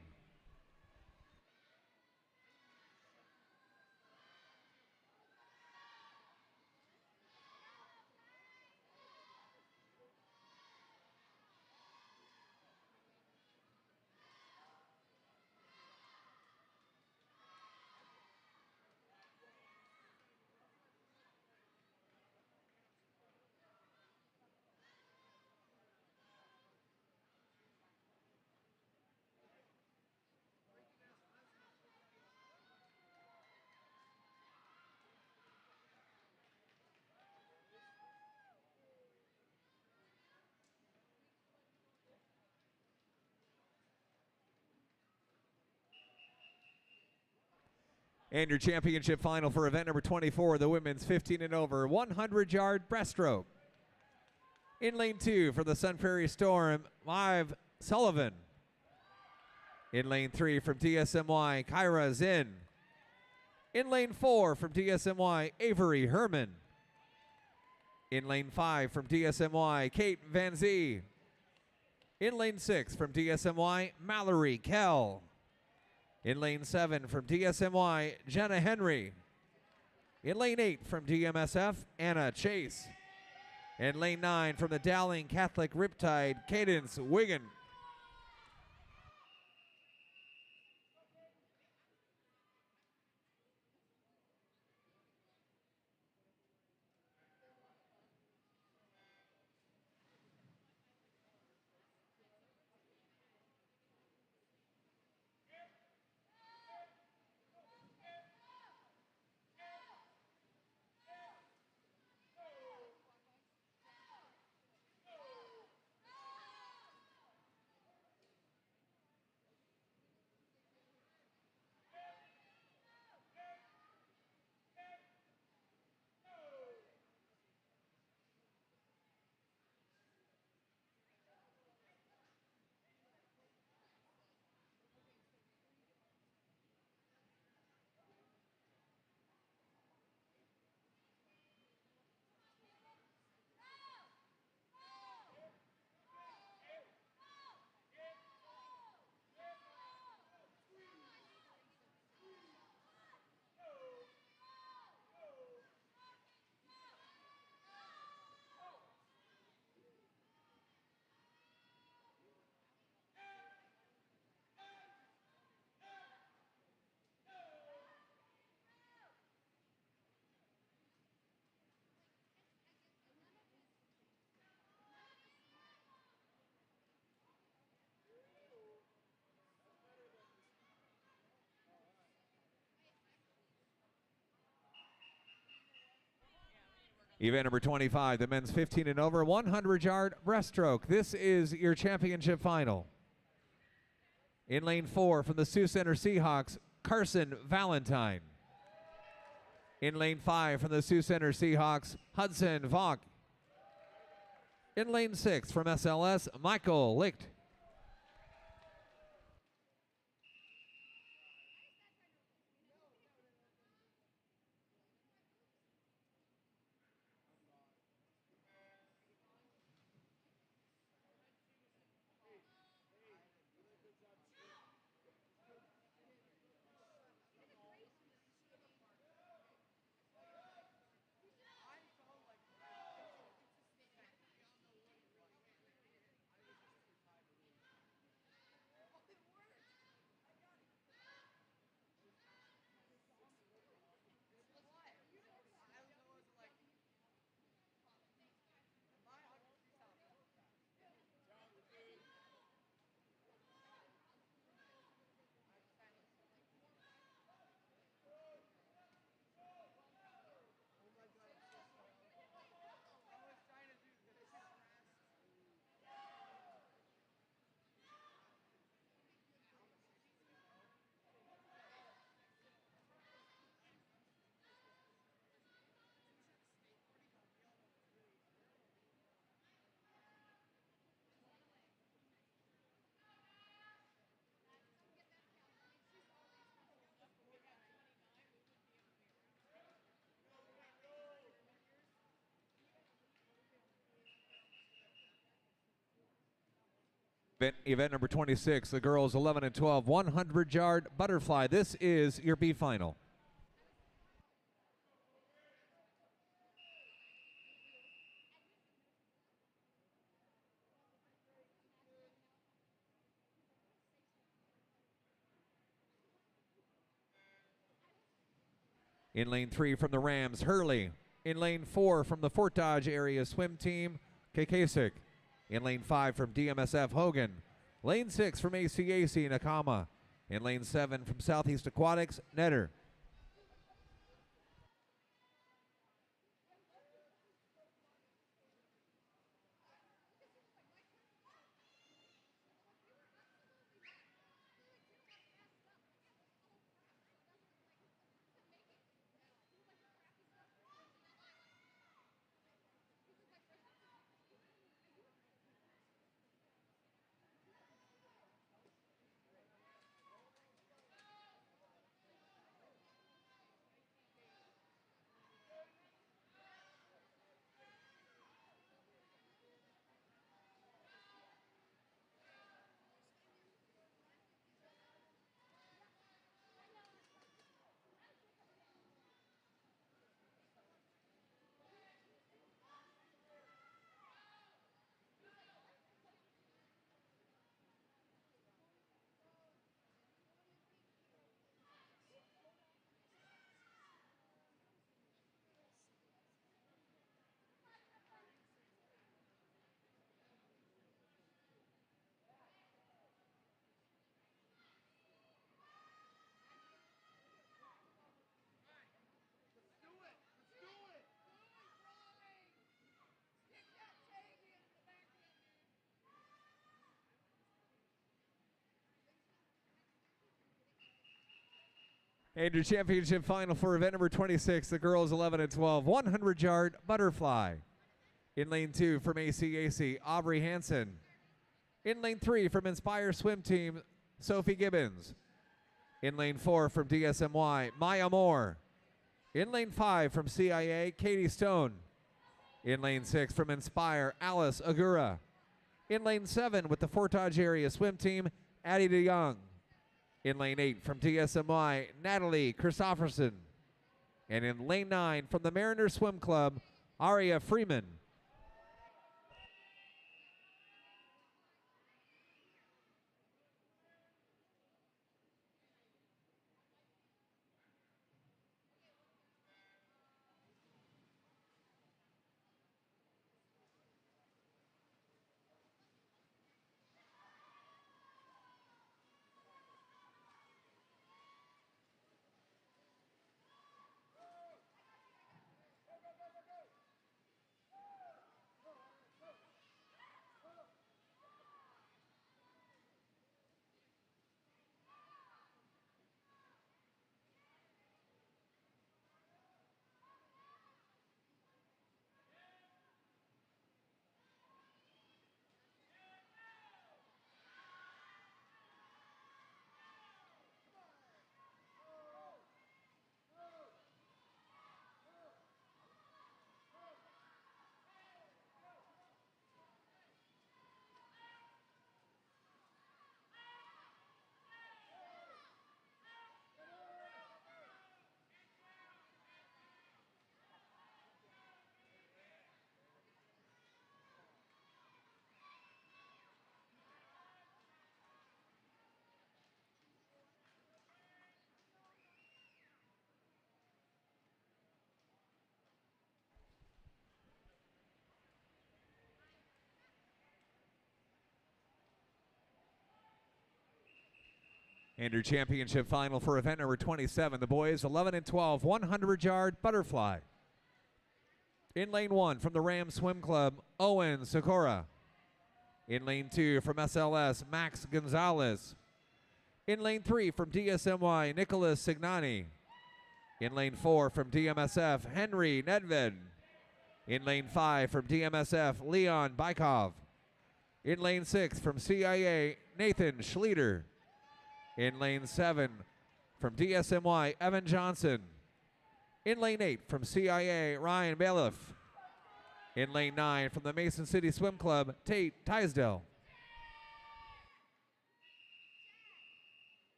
And your championship final for event number 24, the women's 15 and over 100-yard breaststroke. In lane 2 for the Sun Prairie Storm, Live Sullivan. In lane 3 from DSMY, Kyra Zinn. In lane 4 from DSMY, Avery Herman. In lane 5 from DSMY, Kate Van Zee. In lane 6 from DSMY, Mallory Kell. In lane 7 from DSMY, Jenna Henry. In lane 8 from DMSF, Anna Chase. In lane 9 from the Dowling Catholic Riptide, Cadence Wiggin. Event number 25, the men's 15 and over 100-yard breaststroke. This is your championship final. In lane 4 from the Sioux Center Seahawks, Carson Valentine. In lane 5 from the Sioux Center Seahawks, Hudson Vaughn. In lane 6 from SLS, Michael Licht. Event number 26, the girls 11 and 12, 100-yard butterfly. This is your B final. In lane 3 from the Rams, Hurley. In lane 4 from the Fort Dodge area swim team, Kakasik. In lane 5 from DMSF, Hogan. Lane 6 from ACAC, Nakama. In lane 7 from Southeast Aquatics, Netter. And your championship final for event number 26, the girls 11 and 12, 100-yard butterfly. In lane 2 from ACAC, Aubrey Hansen. In lane 3 from Inspire Swim Team, Sophie Gibbons. In lane 4 from DSMY, Maya Moore. In lane 5 from CIA, Katie Stone. In lane 6 from Inspire, Alice Agura. In lane 7 with the Fort Dodge area swim team, Addie DeYoung. In lane 8 from DSMY, Natalie Christofferson. And in lane 9 from the Mariners Swim Club, Aria Freeman. And your championship final for event number 27, the boys 11 and 12, 100-yard butterfly. In lane 1 from the Rams Swim Club, Owen Sikora. In lane 2 from SLS, Max Gonzalez. In lane 3 from DSMY, Nicholas Signani. In lane 4 from DMSF, Henry Nedved. In lane 5 from DMSF, Leon Bykov. In lane 6 from CIA, Nathan Schleter. In lane 7 from DSMY, Evan Johnson. In lane 8 from CIA, Ryan Bailiff. In lane 9 from the Mason City Swim Club, Tate Tisdale.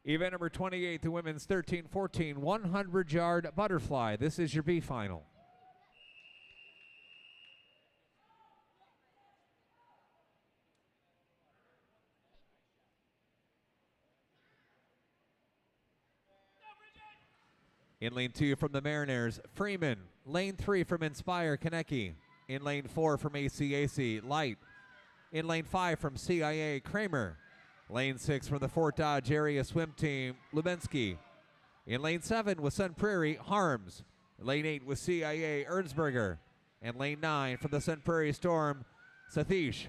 Event number 28, the women's 13-14 100-yard butterfly. This is your B final. In lane 2 from the Mariners, Freeman. Lane 3 from Inspire, Konecki. In lane 4 from ACAC, Light. In lane 5 from CIA, Kramer. Lane 6 from the Fort Dodge Area Swim Team, Lubensky. In lane 7 with Sun Prairie, Harms. Lane 8 with CIA, Ernsberger. And lane 9 from the Sun Prairie Storm, Satish.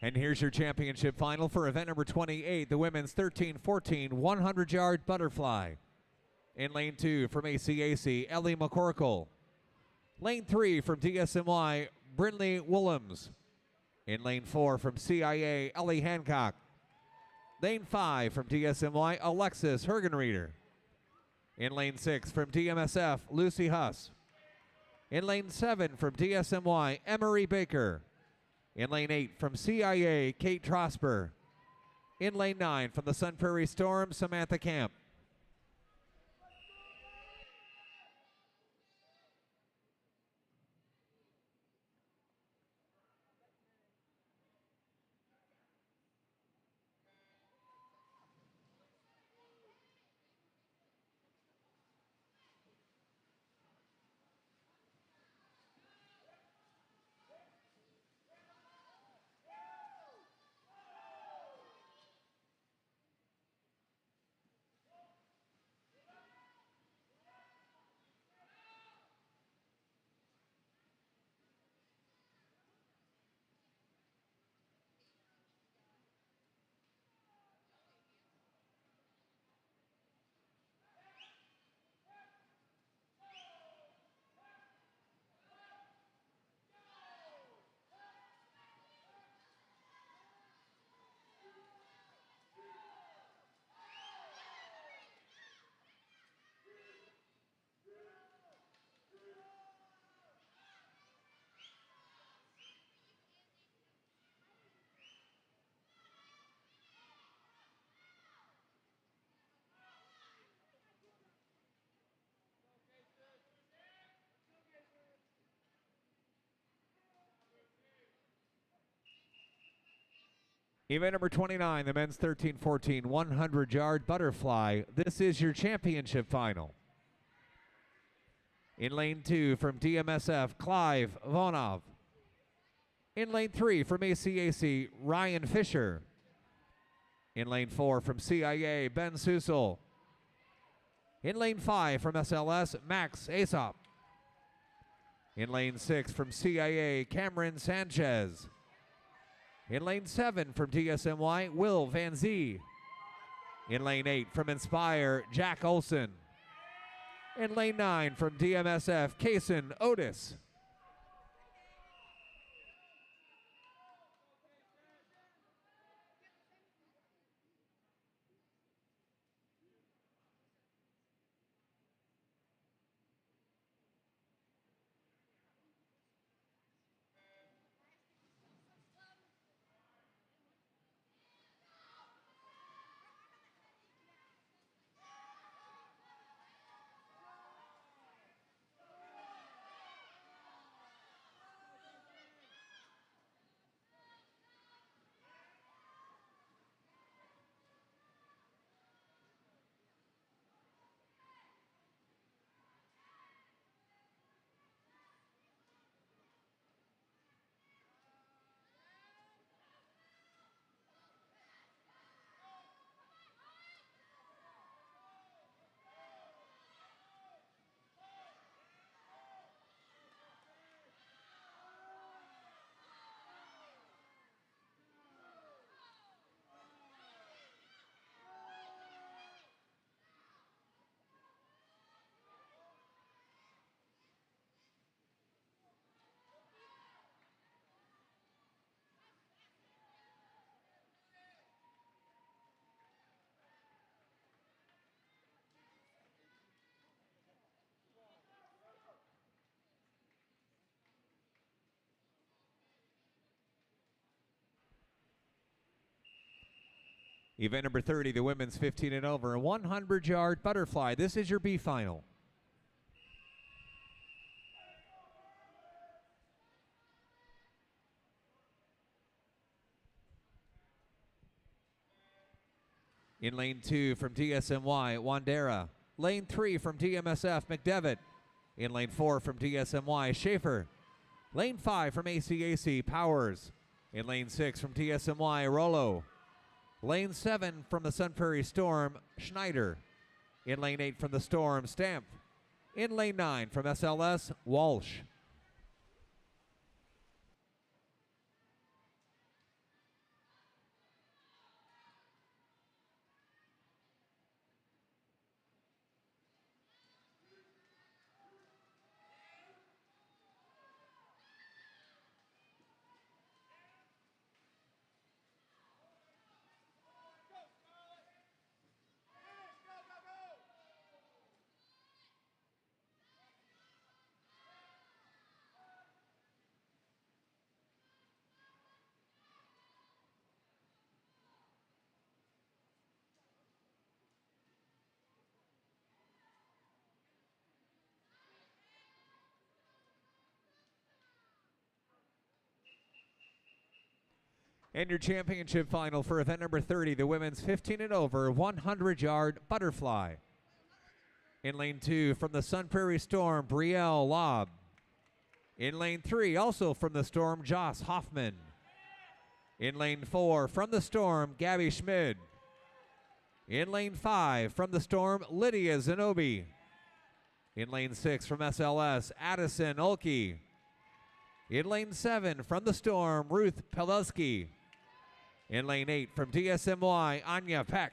And here's your championship final for event number 28, the women's 13-14 100-yard butterfly. In lane 2 from ACAC, Ellie McCorkle. Lane 3 from DSMY, Brinley Willems. In lane 4 from CIA, Ellie Hancock. Lane 5 from DSMY, Alexis Hergenreeder. In lane 6 from DMSF, Lucy Huss. In lane 7 from DSMY, Emery Baker. In lane 8 from CIA, Kate Trosper. In lane 9 from the Sun Prairie Storm, Samantha Camp. Event number 29, the men's 13-14 100-yard butterfly. This is your championship final. In lane 2 from DMSF, Clive Vonov. In lane 3 from ACAC, Ryan Fisher. In lane 4 from CIA, Ben Susel. In lane 5 from SLS, Max Aesop. In lane 6 from CIA, Cameron Sanchez. In lane 7 from DSMY, Will Van Zee. In lane 8 from Inspire, Jack Olson. In lane 9 from DMSF, Kaysen Otis. Event number 30, the women's 15 and over, 100-yard butterfly. This is your B final. In lane 2 from DSMY, Wandera. Lane 3 from DMSF, McDevitt. In lane 4 from DSMY, Schaefer. Lane 5 from ACAC, Powers. In lane 6 from DSMY, Rollo. Lane 7 from the Sun Prairie Storm, Schneider. In lane 8 from the Storm, Stamp. In lane 9 from SLS, Walsh. And your championship final for event number 30, the women's 15 and over, 100-yard butterfly. In lane 2 from the Sun Prairie Storm, Brielle Lobb. In lane 3, also from the Storm, Joss Hoffman. In lane 4 from the Storm, Gabby Schmid. In lane 5 from the Storm, Lydia Zanobi. In lane 6 from SLS, Addison Olkey. In lane 7 from the Storm, Ruth Pelowski. In lane 8 from DSMY, Anya Peck.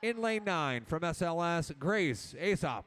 In lane 9 from SLS, Grace Aesop.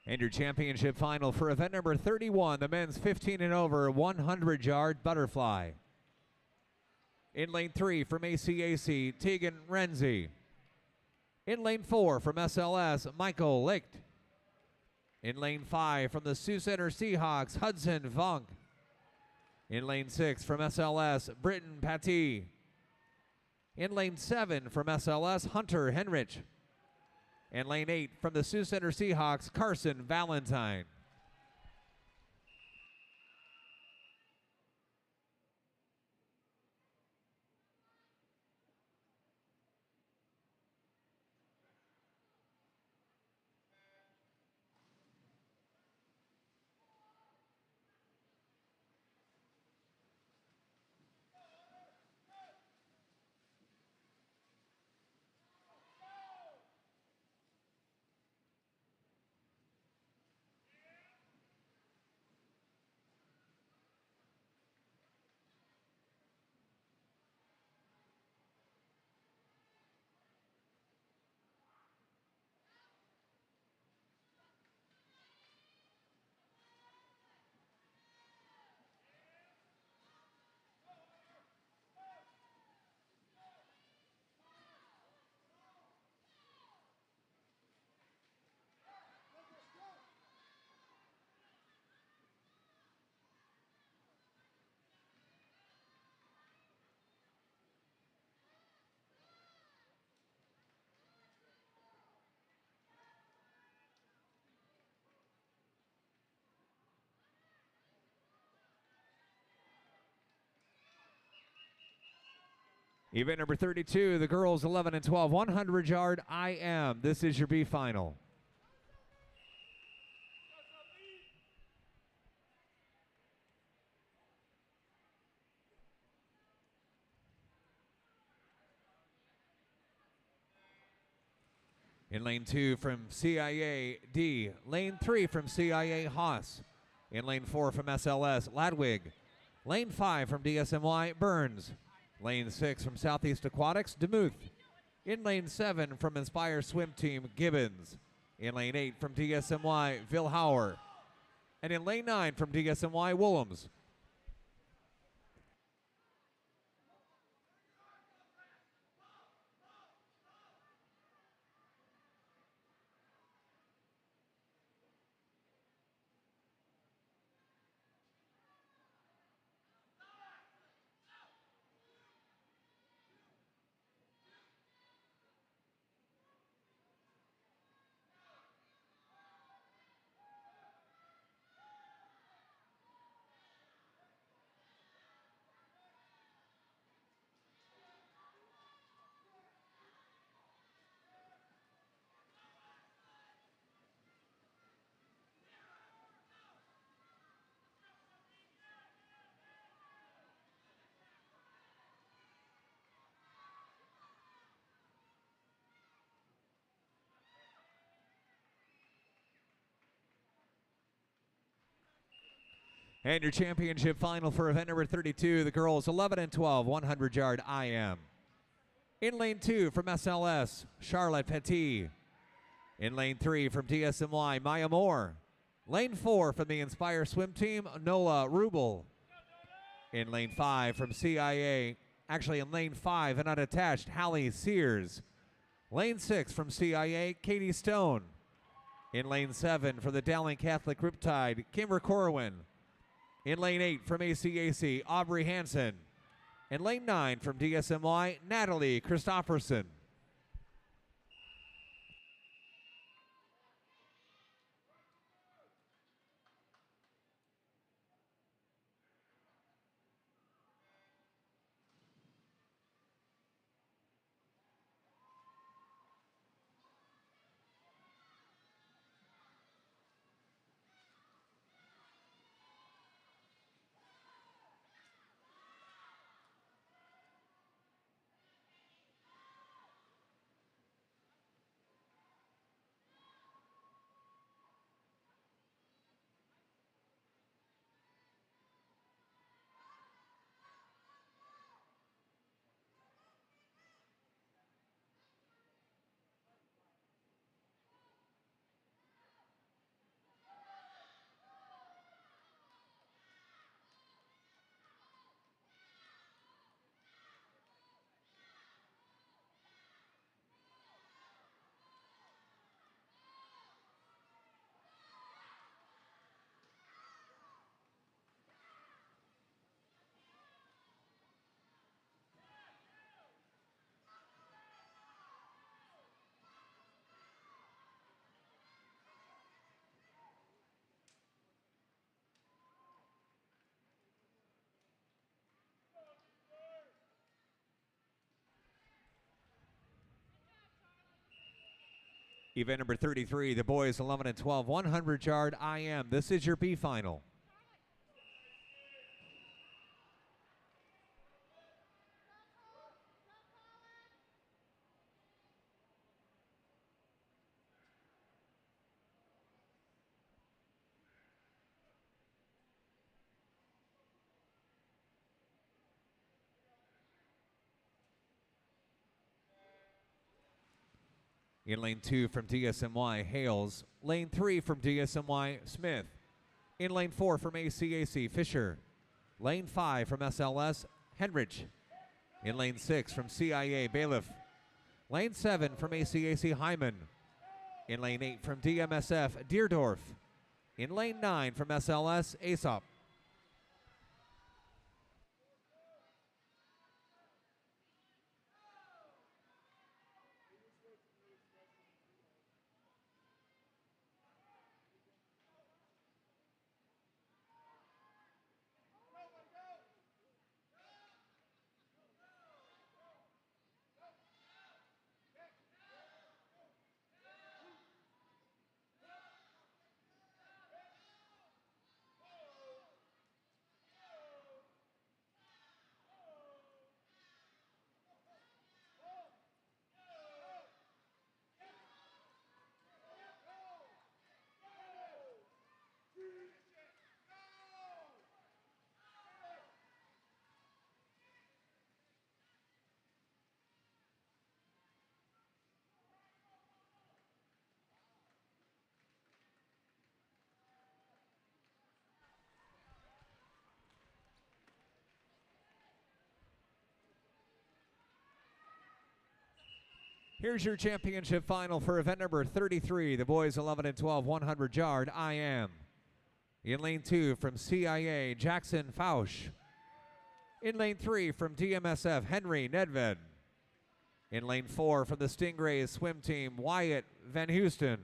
And your championship final for event number 31, the men's 15 and over, 100-yard butterfly. In lane 3 from ACAC, Tegan Renzi. In lane 4 from SLS, Michael Licht. In lane 5 from the Sioux Center Seahawks, Hudson Vonk. In lane 6 from SLS, Britton Paty. In lane 7 from SLS, Hunter Henrich. And lane 8 from the Sioux Center Seahawks, Carson Valentine. Event number 32, the girls 11 and 12, 100-yard IM. This is your B final. In lane 2 from CIA, D. Lane 3 from CIA, Haas. In lane 4 from SLS, Ladwig. Lane 5 from DSMY, Burns. Lane 6 from Southeast Aquatics, Demuth. In lane 7 from Inspire Swim Team, Gibbons. In lane 8 from DSMY, Vilhauer. And in lane 9 from DSMY, Willems. And your championship final for event number 32, the girls 11 and 12, 100-yard IM. In lane 2 from SLS, Charlotte Petit. In lane 3 from DSMY, Maya Moore. Lane 4 from the Inspire Swim Team, Nola Rubel. In lane 5 from CIA, actually in lane 5 and unattached, Hallie Sears. Lane 6 from CIA, Katie Stone. In lane 7 from the Dowling Catholic Riptide, Kimber Corwin. In lane 8 from ACAC, Aubrey Hansen. In lane 9 from DSMY, Natalie Christofferson. Event number 33, the boys 11 and 12, 100-yard IM. This is your B final. In lane 2 from DSMY, Hales. Lane 3 from DSMY, Smith. In lane 4 from ACAC, Fisher. Lane 5 from SLS, Henrich. In lane 6 from CIA, Bailiff. Lane 7 from ACAC, Hyman. In lane 8 from DMSF, Deerdorf. In lane 9 from SLS, Aesop. Here's your championship final for event number 33, the boys 11 and 12 100-yard IM. In lane 2 from CIA, Jackson Fausch. In lane 3 from DMSF, Henry Nedved. In lane 4 from the Stingrays swim team, Wyatt Van Houston.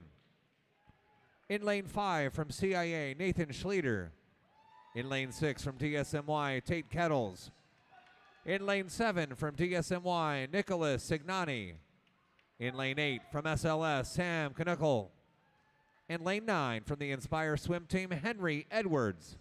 In lane 5 from CIA, Nathan Schleter. In lane 6 from DSMY, Tate Kettles. In lane 7 from DSMY, Nicholas Signani. In lane 8 from SLS, Sam Knuckle. In lane 9 from the Inspire swim team, Henry Edwards.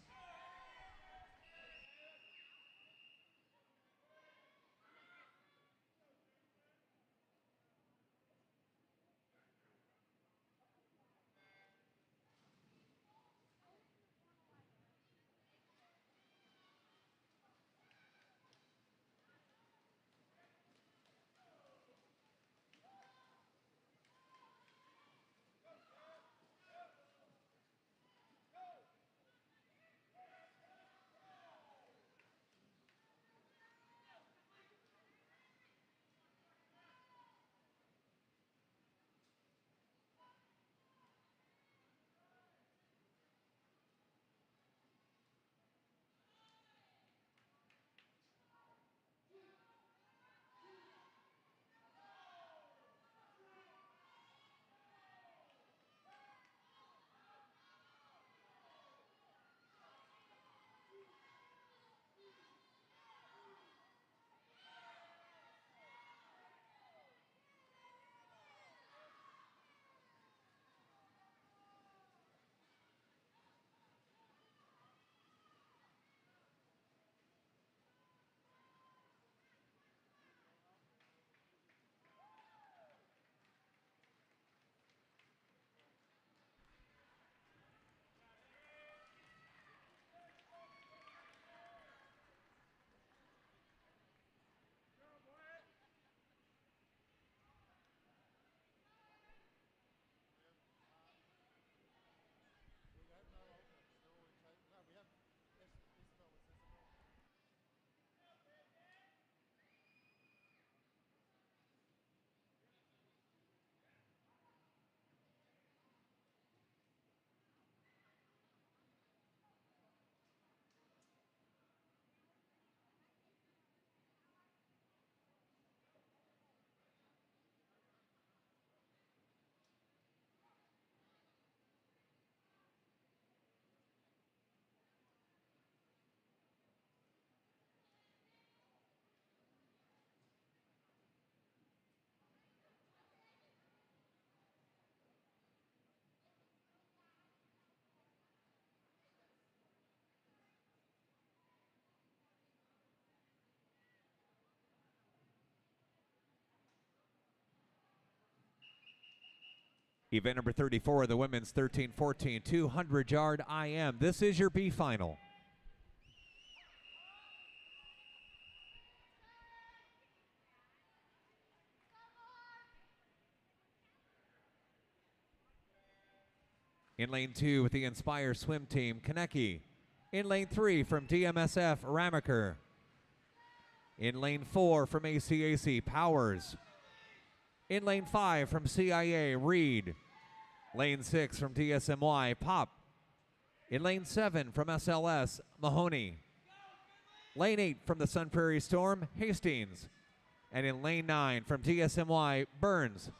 Event number 34, the women's 13-14 200-yard IM. This is your B final. In lane 2 with the Inspire swim team, Konecki. In lane 3 from DMSF, Ramaker. In lane 4 from ACAC, Powers. In lane 5 from CIA, Reed. Lane 6 from DSMY, Pop. In lane 7 from SLS, Mahoney. Lane 8 from the Sun Prairie Storm, Hastings. And in lane 9 from DSMY, Burns.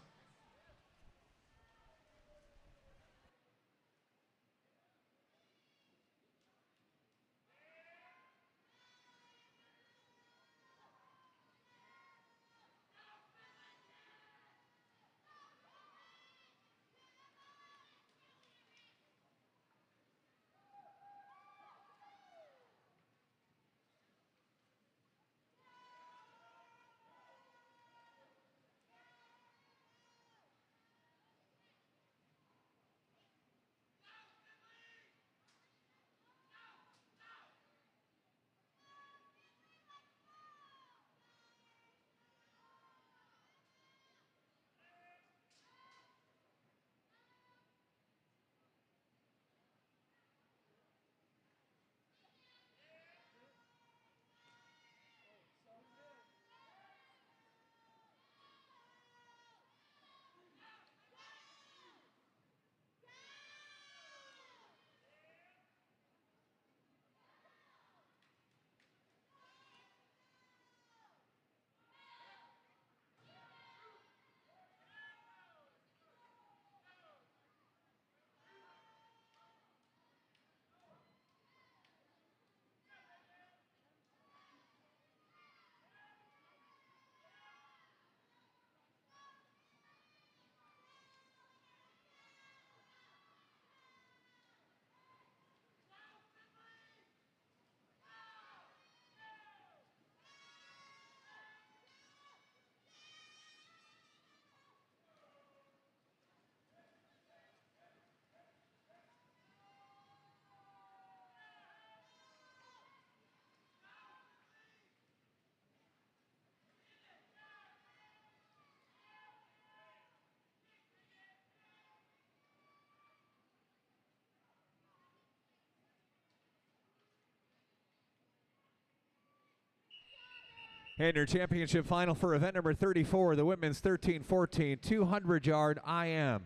And your championship final for event number 34, the women's 13-14 200-yard IM.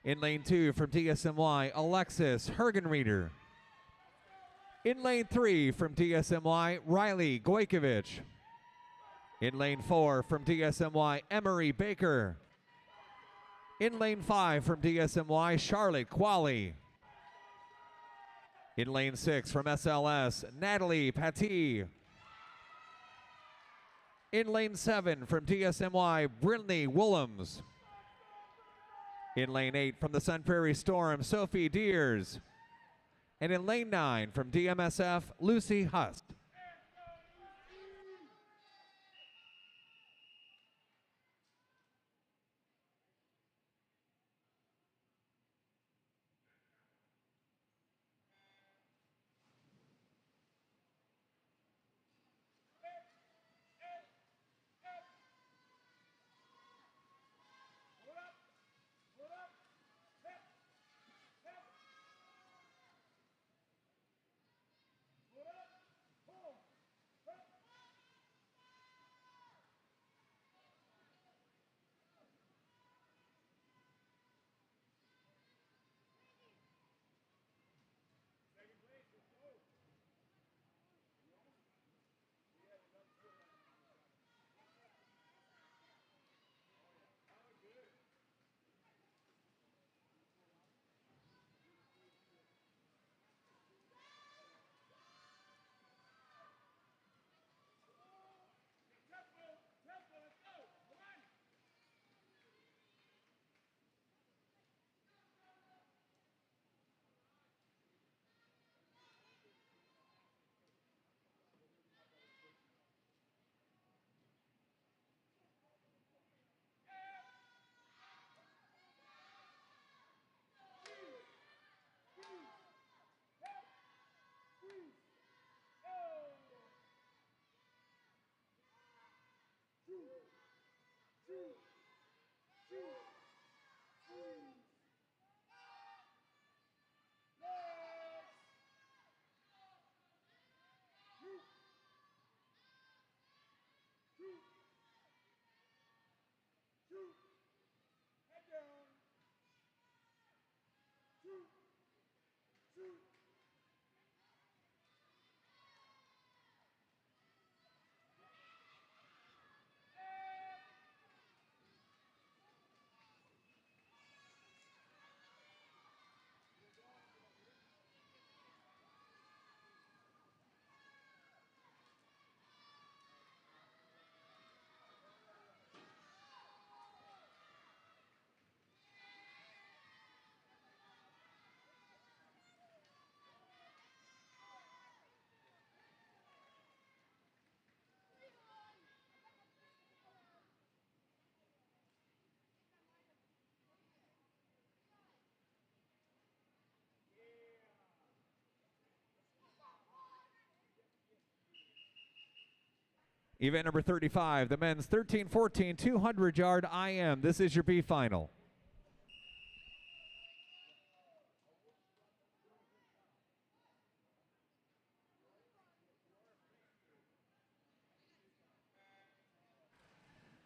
In lane 2 from DSMY, Alexis Hergenrieder. In lane 3 from DSMY, Riley Gojkovic. In lane 4 from DSMY, Emery Baker. In lane 5 from DSMY, Charlotte Qualley. In lane 6 from SLS, Natalie Paty. In lane 7 from DSMY, Brinley Willems. In lane 8 from the Sun Prairie Storm, Sophie Deers. And in lane 9 from DMSF, Lucy Hust. Event number 35, the men's 13-14 200-yard IM. This is your B final.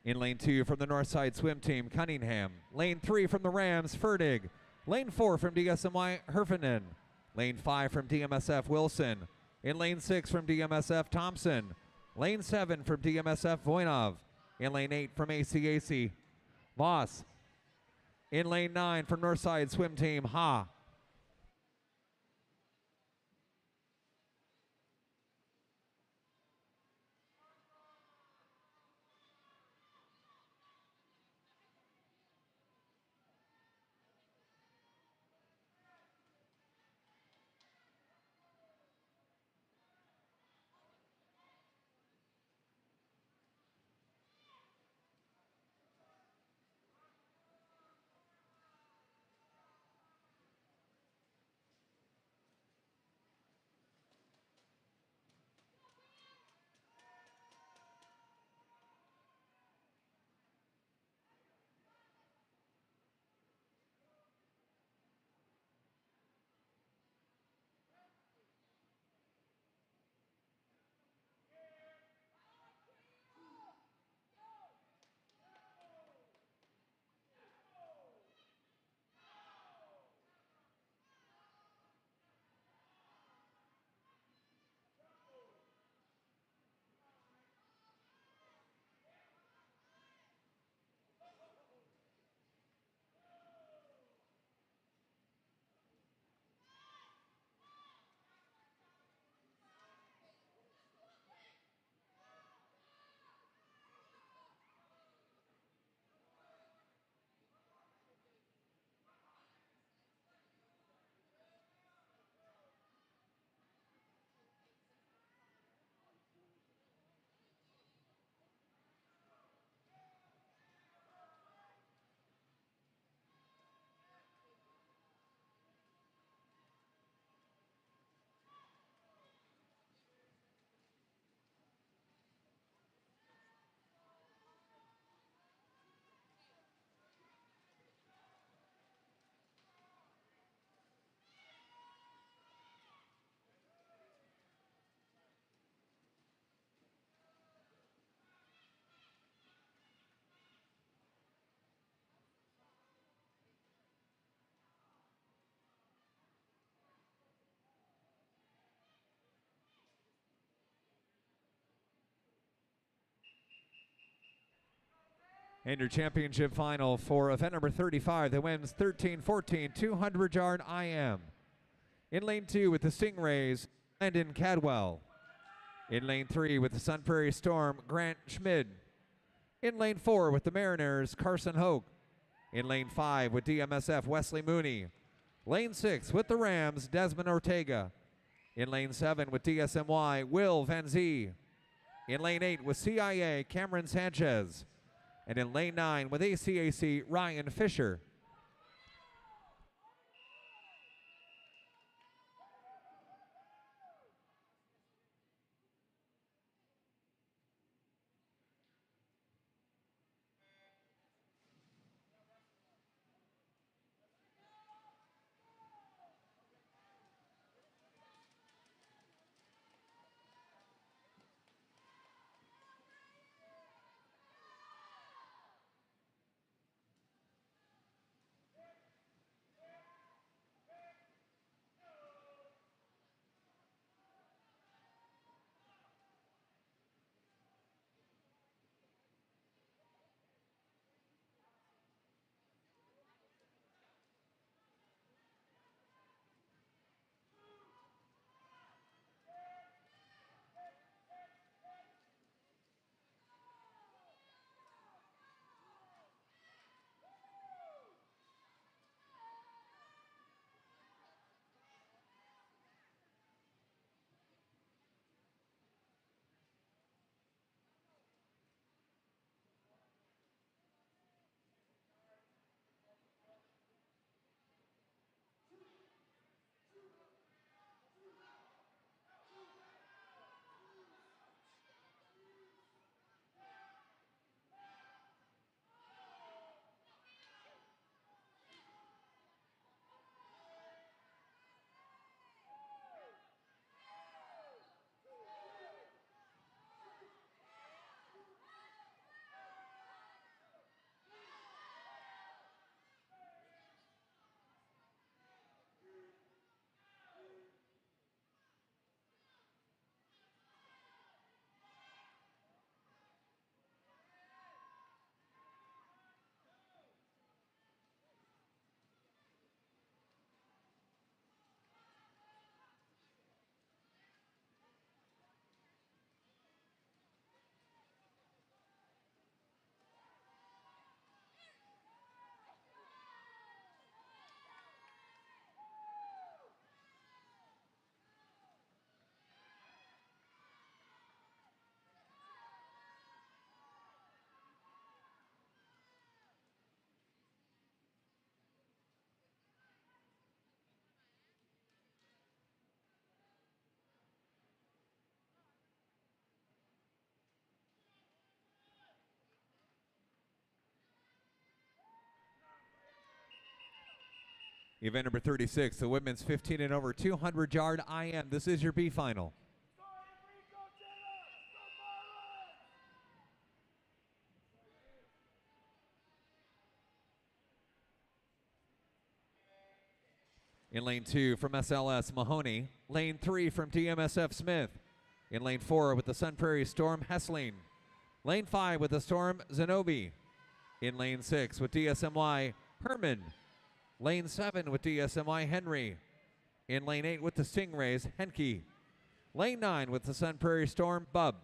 In lane 2 from the Northside Swim Team, Cunningham. Lane 3 from the Rams, Ferdig. Lane 4 from DSMY, Herfinen. Lane 5 from DMSF, Wilson. In lane 6 from DMSF, Thompson. Lane 7 from DMSF, Voinov. In lane 8 from ACAC, Voss. In lane 9 from Northside Swim Team, Ha. And your championship final for event number 35 that wins 13-14 200-yard IM. In lane 2 with the Stingrays, Landon Cadwell. In lane 3 with the Sun Prairie Storm, Grant Schmid. In lane 4 with the Mariners, Carson Hoke. In lane 5 with DMSF, Wesley Mooney. Lane 6 with the Rams, Desmond Ortega. In lane 7 with DSMY, Will Van Zee. In lane 8 with CIA, Cameron Sanchez. And in lane 9 with ACAC, Ryan Fisher. Event number 36, the women's 15 and over 200-yard IM. This is your B final. In lane 2 from SLS, Mahoney. Lane 3 from DMSF, Smith. In lane 4 with the Sun Prairie Storm, Hessling. Lane 5 with the Storm, Zenobi. In lane 6 with DSMY, Herman. Lane 7 with DSMY, Henry. In lane 8 with the Stingrays, Henke. Lane 9 with the Sun Prairie Storm, Bub.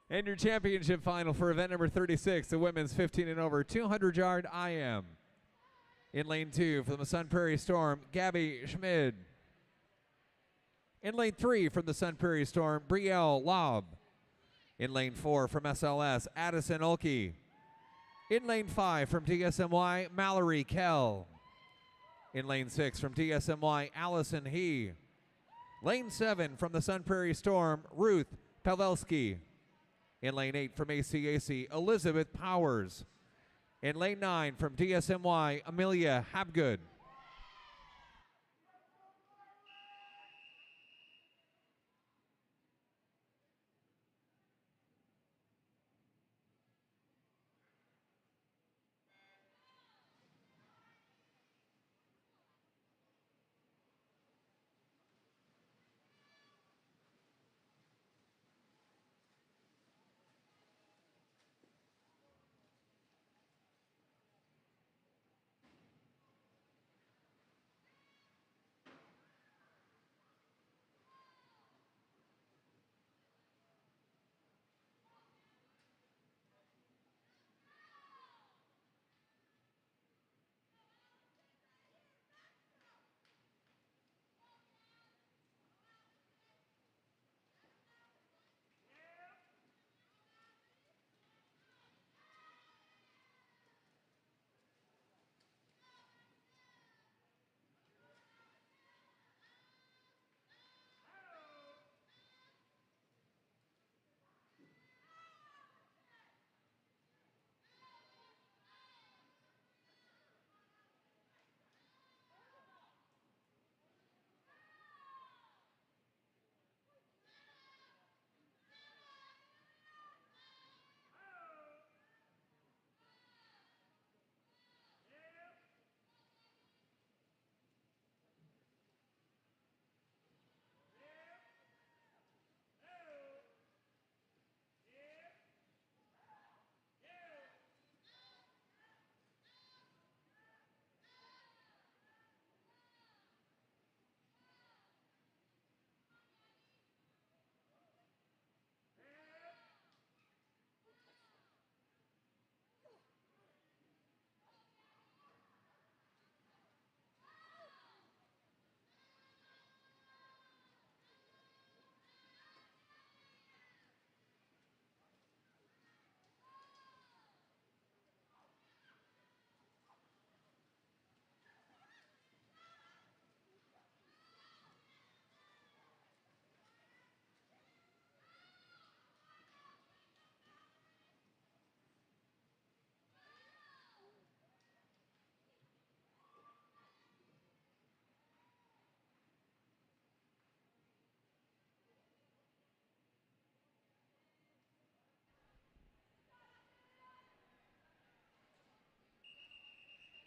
And your championship final for event number 36, the women's 15 and over 200-yard IM. In lane 2 from the Sun Prairie Storm, Gabby Schmid. In lane 3 from the Sun Prairie Storm, Brielle Lobb. In lane 4 from SLS, Addison Olkey. In lane 5 from DSMY, Mallory Kell. In lane 6 from DSMY, Allison He. Lane 7 from the Sun Prairie Storm, Ruth Pavelski. In lane 8 from ACAC, Elizabeth Powers. In lane 9 from DSMY, Amelia Habgood.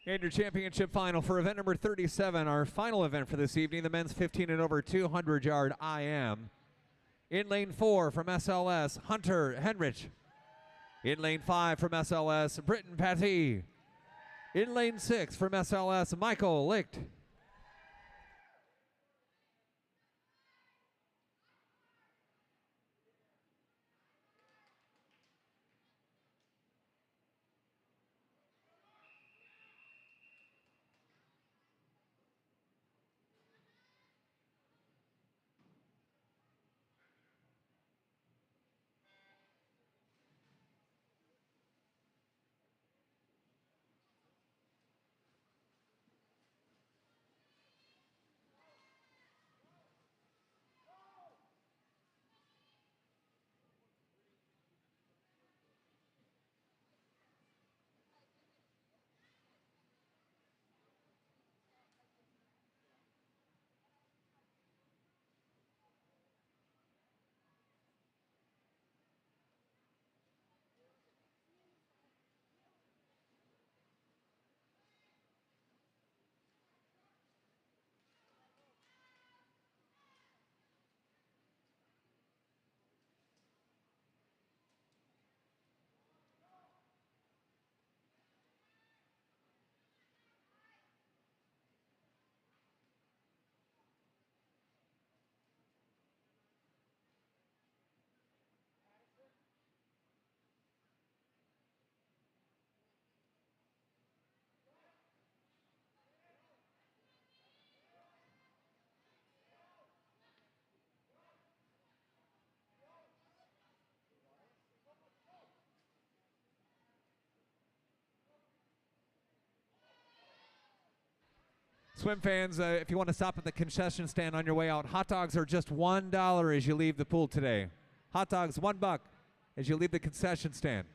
And your championship final for event number 37, our final event for this evening, the men's 15 and over 200-yard IM. In lane 4 from SLS, Hunter Henrich. In lane 5 from SLS, Britton Patty. In lane 6 from SLS, Michael Licht. Swim fans, if you want to stop at the concession stand on your way out, hot dogs are just $1 as you leave the pool today. Hot dogs, $1 as you leave the concession stand.